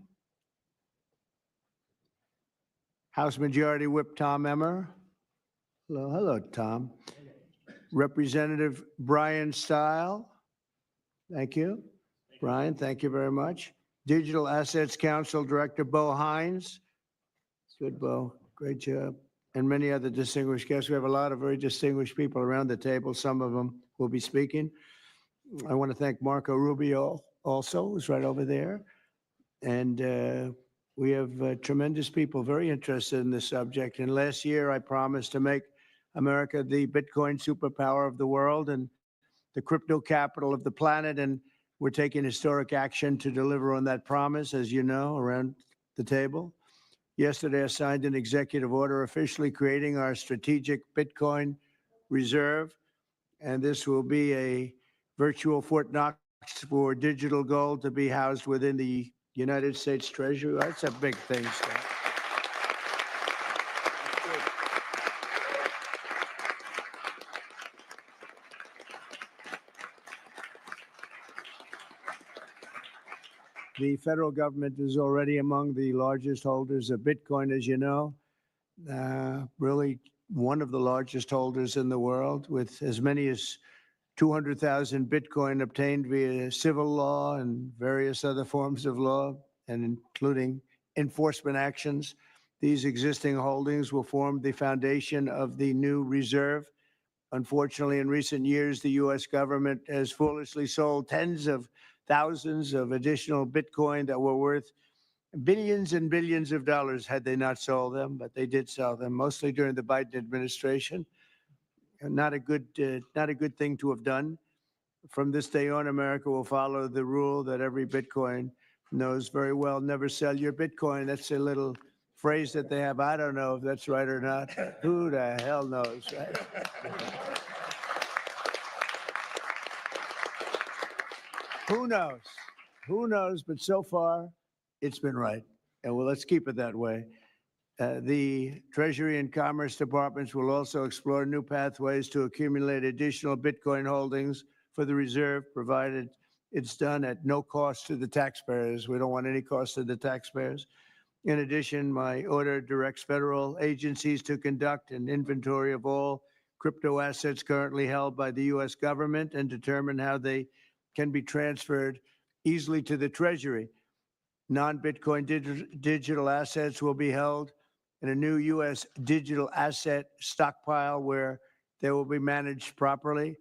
House Majority Whip Tom Emmer. Hello, hello, Tom. Representative Brian Stile. Thank you. Brian, thank you very much. Digital Assets Council Director Bo Hines. Good, Bo. Great job. And many other distinguished guests. We have a lot of very distinguished people around the table. Some of them will be speaking. I want to thank Marco Rubio also, who's right over there. And we have tremendous people very interested in this subject. And last year, I promised to make America the Bitcoin superpower of the world and the crypto capital of the planet. And we're taking historic action to deliver on that promise, as you know, around the table. Yesterday, I signed an executive order officially creating our strategic Bitcoin reserve. And this will be a virtual Fort Knox for digital gold to be housed within the United States Treasury. That's a big thing, Scott. The federal government is already among the largest holders of Bitcoin, as you know, really one of the largest holders in the world, with as many as 200,000 Bitcoin obtained via civil law and various other forms of law, and including enforcement actions. These existing holdings will form the foundation of the new reserve. Unfortunately, in recent years, the U.S. government has foolishly sold tens of thousands of additional Bitcoin that were worth billions and billions of dollars had they not sold them, but they did sell them, mostly during the Biden administration. Not a good thing to have done. From this day on, America will follow the rule that every Bitcoin knows very well: never sell your Bitcoin. That's a little phrase that they have. I don't know if that's right or not. Who the hell knows, right? Who knows? Who knows? But so far, it's been right. And well, let's keep it that way. The Treasury and Commerce Departments will also explore new pathways to accumulate additional Bitcoin holdings for the reserve, provided it's done at no cost to the taxpayers. We don't want any cost to the taxpayers. In addition, my order directs federal agencies to conduct an inventory of all crypto assets currently held by the U.S. government and determine how they can be transferred easily to the Treasury. Non-Bitcoin digital assets will be held in a new U.S. digital asset stockpile where they will be managed properly.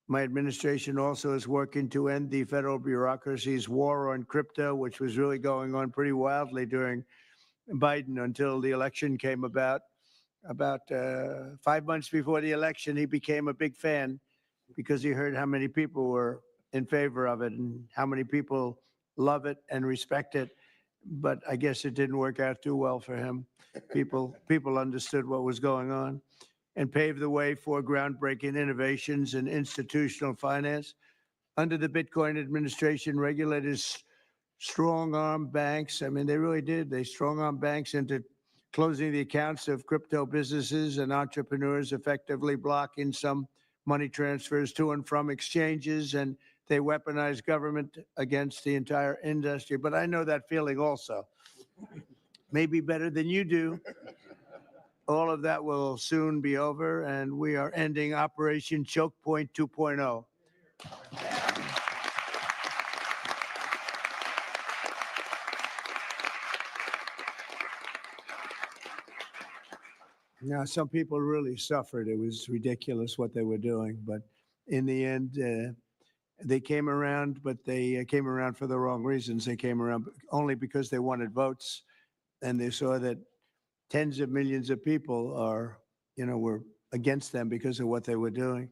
My administration also is working to end the federal bureaucracy's war on crypto, which was really going on pretty wildly during Biden until the election came about. About 5 months before the election, he became a big fan because he heard how many people were in favor of it and how many people love it and respect it. But I guess it didn't work out too well for him. People understood what was going on and paved the way for groundbreaking innovations in institutional finance. Under the Bitcoin administration, regulators strong-arm banks. I mean, they really did. They strong-arm banks into closing the accounts of crypto businesses and entrepreneurs, effectively blocking some money transfers to and from exchanges, and they weaponized government against the entire industry. But I know that feeling also. Maybe better than you do. All of that will soon be over, and we are ending Operation Choke Point 2.0. Now, some people really suffered. It was ridiculous what they were doing. But in the end, they came around, but they came around for the wrong reasons. They came around only because they wanted votes, and they saw that tens of millions of people were against them because of what they were doing.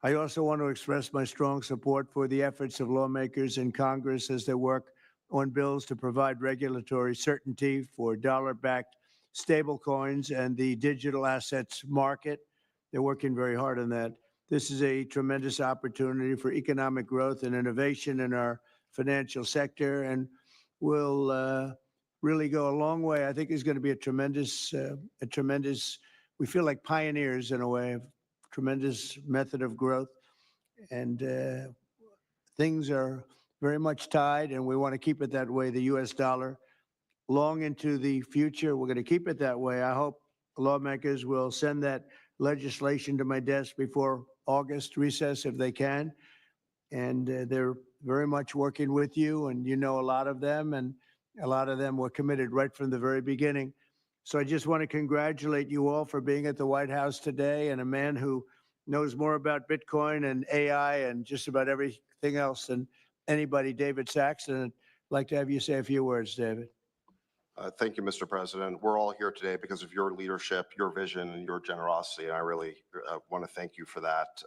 I also want to express my strong support for the efforts of lawmakers in Congress as they work on bills to provide regulatory certainty for dollar-backed stablecoins and the digital assets market. They're working very hard on that. This is a tremendous opportunity for economic growth and innovation in our financial sector, and will really go a long way. I think it's going to be a tremendous, we feel like pioneers in a way, of tremendous method of growth. And things are very much tied, and we want to keep it that way, the U.S. dollar, long into the future. We're going to keep it that way. I hope lawmakers will send that legislation to my desk before August recess if they can. And they're very much working with you, and you know a lot of them, and a lot of them were committed right from the very beginning. So I just want to congratulate you all for being at the White House today, and a man who knows more about Bitcoin and AI and just about everything else than anybody, David Saxon. I'd like to have you say a few words, David. Thank you, Mr. President. We're all here today because of your leadership, your vision, and your generosity, and I really want to thank you for that.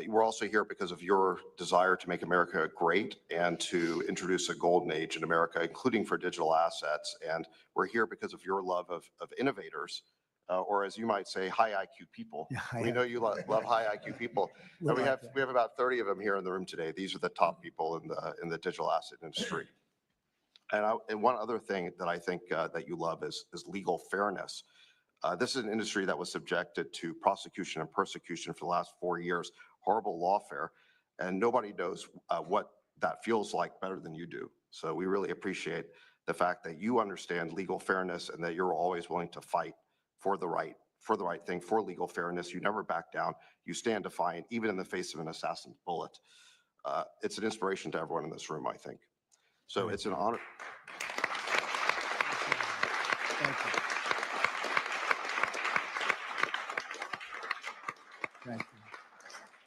We're also here because of your desire to make America great and to introduce a golden age in America, including for digital assets. And we're here because of your love of innovators, or as you might say, high IQ people. Yeah, we know you love high IQ people. And we have about 30 of them here in the room today. These are the top people in the digital asset industry. And one other thing that I think that you love is legal fairness. This is an industry that was subjected to prosecution and persecution for the last 4 years, horrible lawfare, and nobody knows what that feels like better than you do. So we really appreciate the fact that you understand legal fairness and that you're always willing to fight for the right thing, for legal fairness. You never back down. You stand defiant, even in the face of an assassin's bullet. It's an inspiration to everyone in this room, I think. So it's an honor. Thank you. Thank you.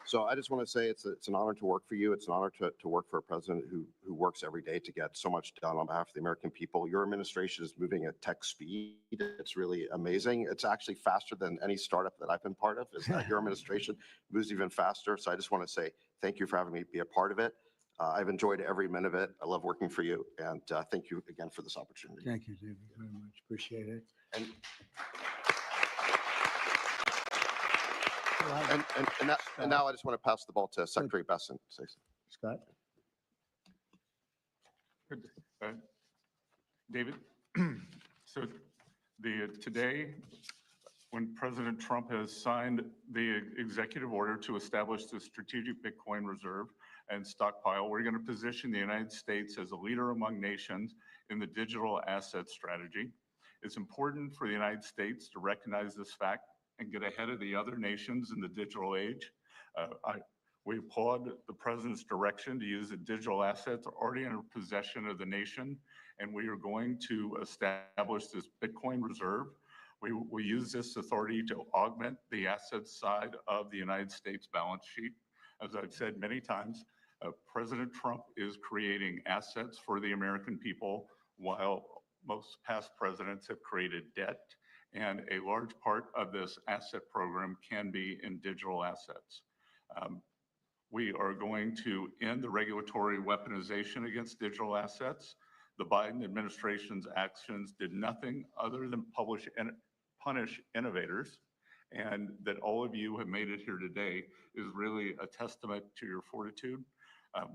So I just want to say it's an honor to work for you. It's an honor to work for a president who works every day to get so much done on behalf of the American people. Your administration is moving at tech speed. It's really amazing. It's actually faster than any startup that I've been part of. Your administration moves even faster. So I just want to say thank you for having me be a part of it. I've enjoyed every minute of it. I love working for you, and thank you again for this opportunity. Thank you, David, very much. Appreciate it. And now I just want to pass the ball to Secretary Besson. Scott? David, so today, when President Trump has signed the executive order to establish the strategic Bitcoin reserve and stockpile, we're going to position the United States as a leader among nations in the digital asset strategy. It's important for the United States to recognize this fact and get ahead of the other nations in the digital age. We applaud the president's direction to use the digital assets already in possession of the nation, and we are going to establish this Bitcoin reserve. We use this authority to augment the asset side of the United States balance sheet. As I've said many times, President Trump is creating assets for the American people while most past presidents have created debt. And a large part of this asset program can be in digital assets. We are going to end the regulatory weaponization against digital assets. The Biden administration's actions did nothing other than punish innovators. And that all of you have made it here today is really a testament to your fortitude.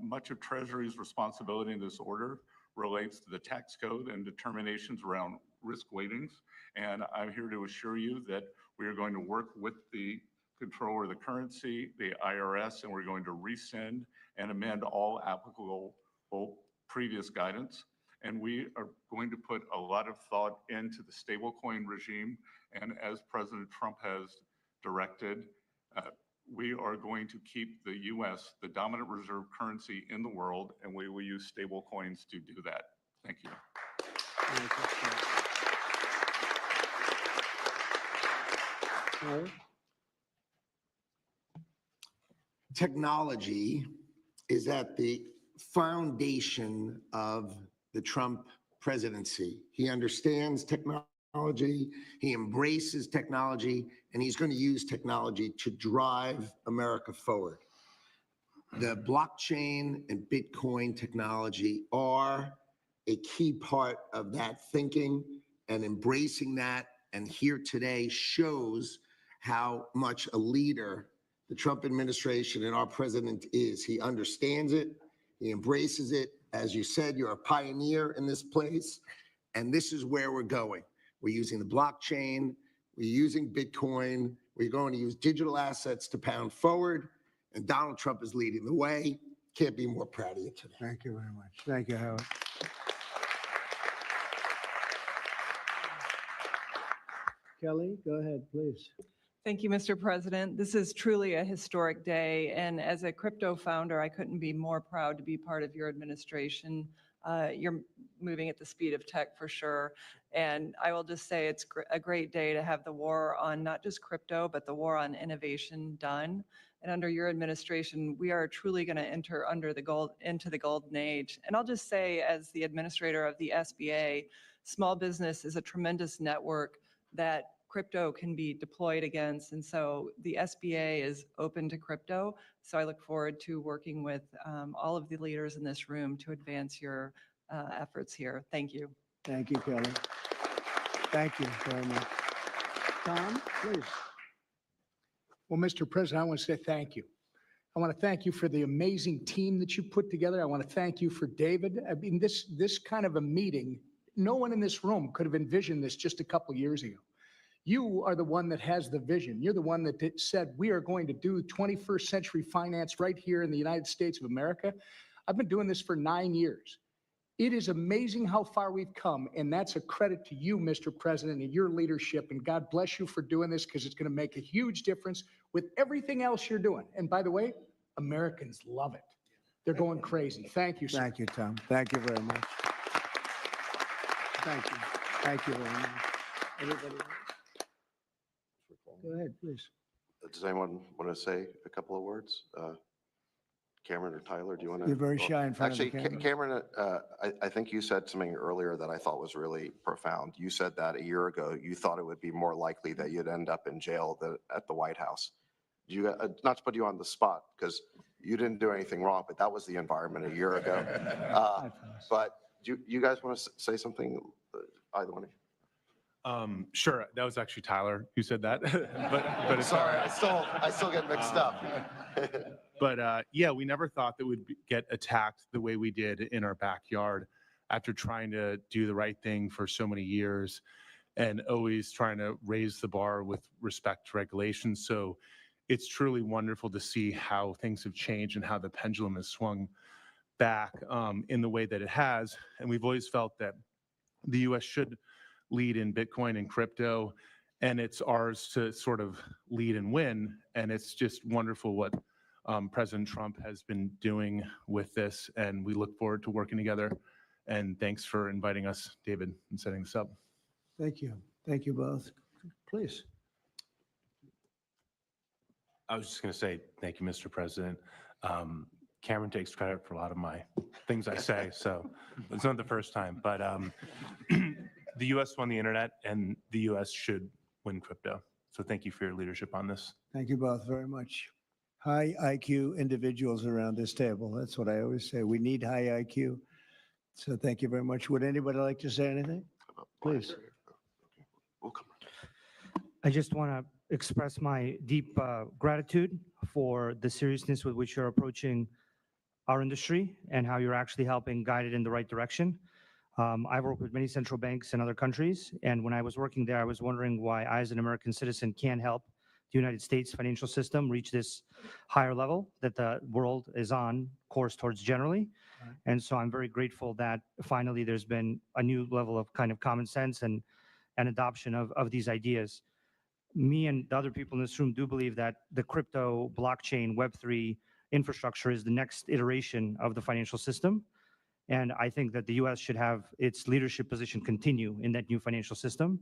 Much of Treasury's responsibility in this order relates to the tax code and determinations around risk weightings. And I'm here to assure you that we are going to work with the Controller of the Currency, the IRS, and we're going to rescind and amend all applicable previous guidance. And we are going to put a lot of thought into the stablecoin regime. And as President Trump has directed, we are going to keep the U.S. the dominant reserve currency in the world, and we will use stablecoins to do that. Thank you. Technology is at the foundation of the Trump presidency. He understands technology, he embraces technology, and he's going to use technology to drive America forward. The blockchain and Bitcoin technology are a key part of that thinking, and embracing that and here today shows how much a leader the Trump administration and our president is. He understands it, he embraces it. As you said, you're a pioneer in this place, and this is where we're going. We're using the blockchain, we're using Bitcoin, we're going to use digital assets to pound forward, and Donald Trump is leading the way. Can't be more proud of you today. Thank you very much. Thank you, Howard. Kelly, go ahead, please. Thank you, Mr. President. This is truly a historic day, and as a crypto founder, I couldn't be more proud to be part of your administration. You're moving at the speed of tech for sure, and I will just say it's a great day to have the war on not just crypto, but the war on innovation done. And under your administration, we are truly going to enter into the golden age. And I'll just say, as the administrator of the SBA, small business is a tremendous network that crypto can be deployed against. And so the SBA is open to crypto. So I look forward to working with all of the leaders in this room to advance your efforts here. Thank you. Thank you, Kelly. Thank you very much. Tom, please. Well, Mr. President, I want to say thank you. I want to thank you for the amazing team that you put together. I want to thank you for David. I mean, this kind of a meeting, no one in this room could have envisioned this just a couple years ago. You are the one that has the vision. You're the one that said, we are going to do 21st century finance right here in the United States of America. I've been doing this for 9 years. It is amazing how far we've come, and that's a credit to you, Mr. President, and your leadership. And God bless you for doing this, because it's going to make a huge difference with everything else you're doing. And by the way, Americans love it. They're going crazy. Thank you, sir. Thank you, Tom. Thank you very much. Thank you. Thank you very much. Everybody else? Go ahead, please. Does anyone want to say a couple of words? Cameron or Tyler, do you want to? You're very shy in front of the Actually, camera. Cameron, I think you said something earlier that I thought was really profound. You said that a year ago, you thought it would be more likely that you'd end up in jail than at the White House. You, not to put you on the spot, because you didn't do anything wrong, but that was the environment a year ago. But do you guys want to say something, either one of you? Sure. That was actually Tyler who said that. but it's Sorry, I still get mixed up. But yeah, we never thought that we'd get attacked the way we did in our backyard after trying to do the right thing for so many years and always trying to raise the bar with respect to regulations. So it's truly wonderful to see how things have changed and how the pendulum has swung back in the way that it has. And we've always felt that the U.S. should lead in Bitcoin and crypto, and it's ours to sort of lead and win. And it's just wonderful what President Trump has been doing with this, and we look forward to working together. And thanks for inviting us, David, and setting this up. Thank you. Thank you both. Please. I was just going to say, thank you, Mr. President. Cameron takes credit for a lot of my things I say, so it's not the first time. But the U.S. won the internet, and the U.S. should win crypto. So thank you for your leadership on this. Thank you both very much. High IQ individuals around this table. That's what I always say. We need high IQ. So thank you very much. Would anybody like to say anything? Please. I just want to express my deep gratitude for the seriousness with which you're approaching our industry and how you're actually helping guide it in the right direction. I've worked with many central banks in other countries, and when I was working there, I was wondering why I, as an American citizen, can't help the United States financial system reach this higher level that the world is on course towards generally. And so I'm very grateful that finally there's been a new level of kind of common sense and adoption of these ideas. Me and the other people in this room do believe that the crypto, blockchain, Web3 infrastructure is the next iteration of the financial system. And I think that the US should have its leadership position continue in that new financial system.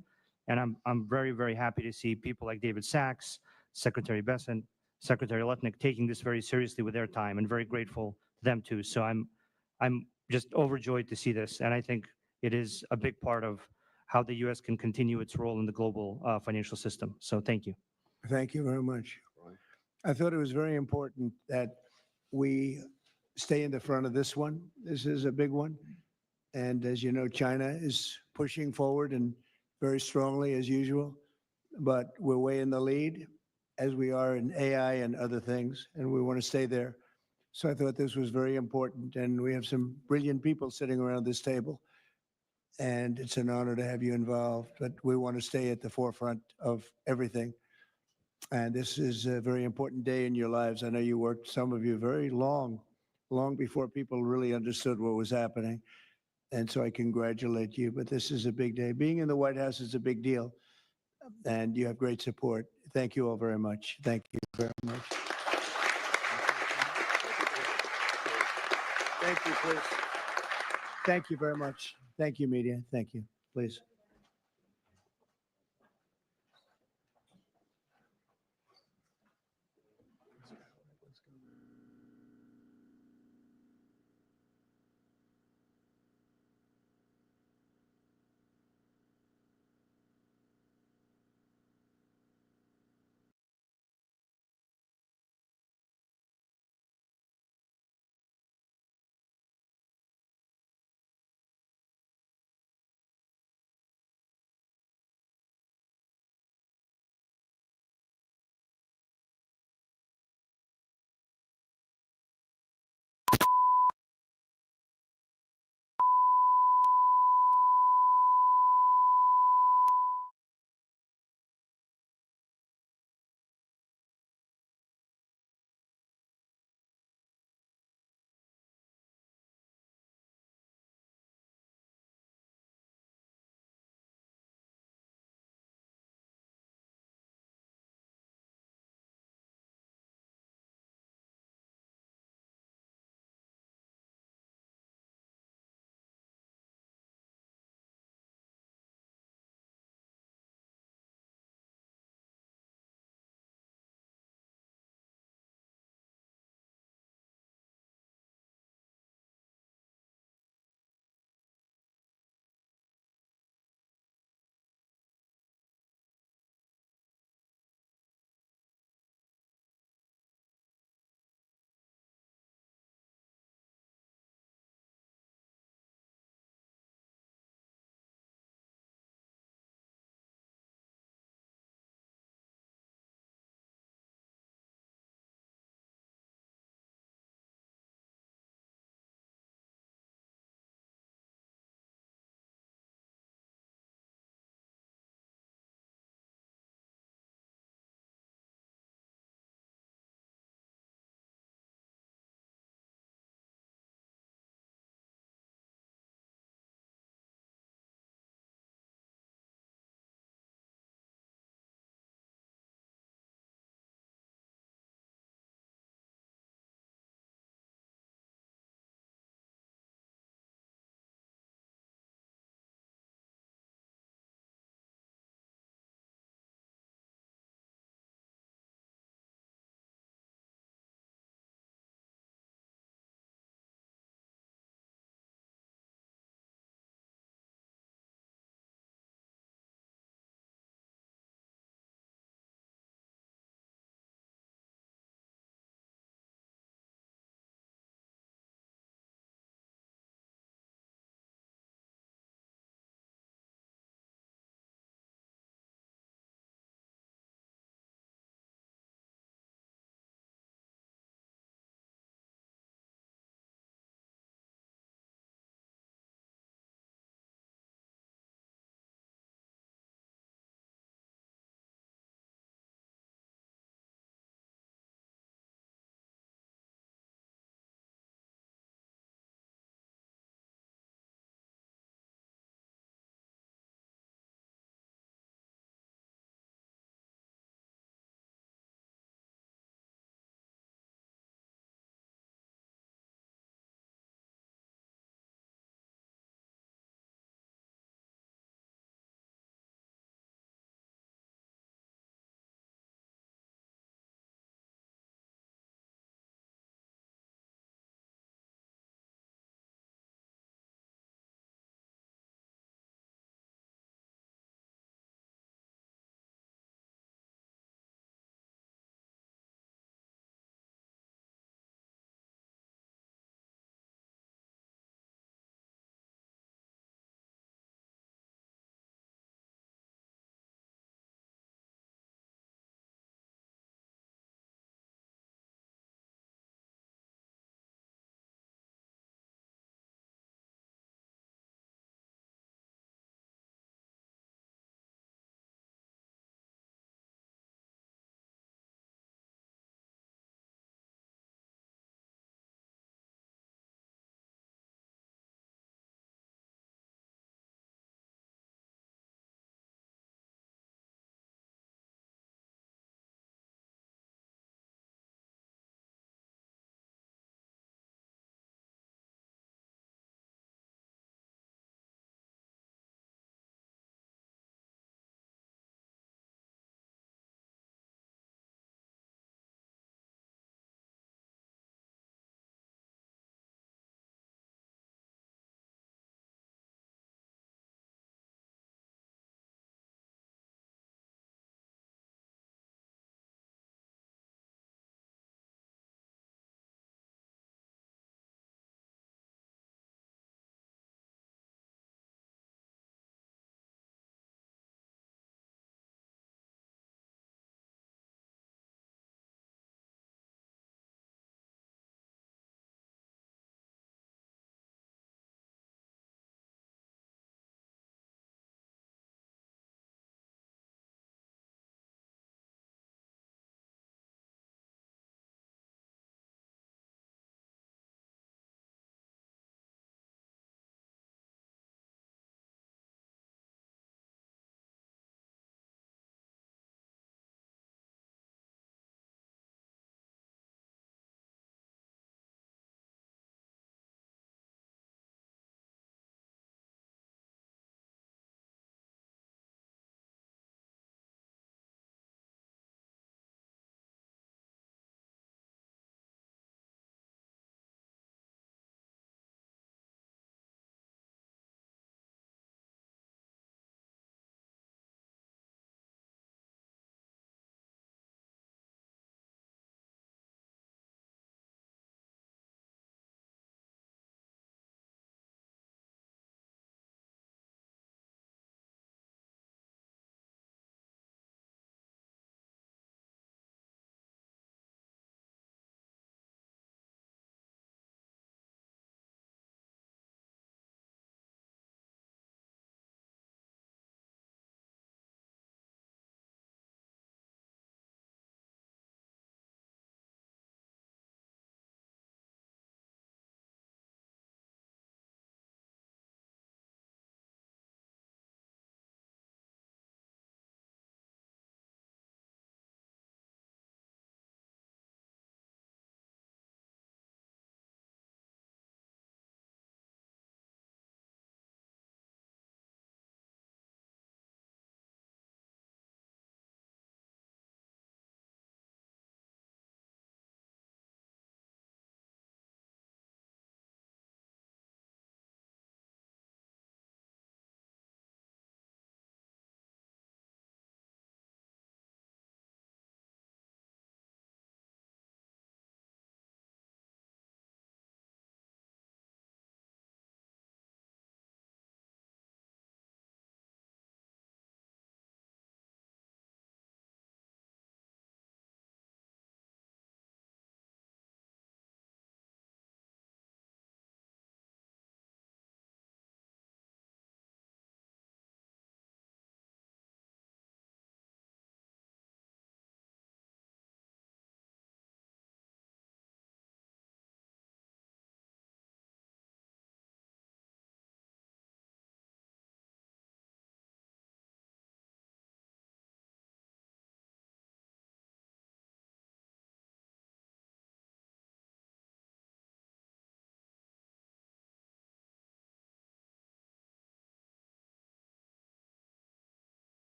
And I'm very, very happy to see people like David Sachs, Secretary Bessent, Secretary Lutnick taking this very seriously with their time, and very grateful to them too. So I'm just overjoyed to see this. And I think it is a big part of how the US can continue its role in the global financial system. So thank you. Thank you very much. I thought it was very important that we stay in the front of this one. This is a big one. And as you know, China is pushing forward and very strongly as usual, but we're way in the lead as we are in AI and other things, and we want to stay there. So I thought this was very important, and we have some brilliant people sitting around this table, and it's an honor to have you involved, but we want to stay at the forefront of everything. And this is a very important day in your lives. I know you worked, some of you, very long before people really understood what was happening. And so I congratulate you, but this is a big day. Being in the White House is a big deal, and you have great support. Thank you all very much. Thank you very much. Thank you, please. Thank you very much. Thank you, media. Thank you, please.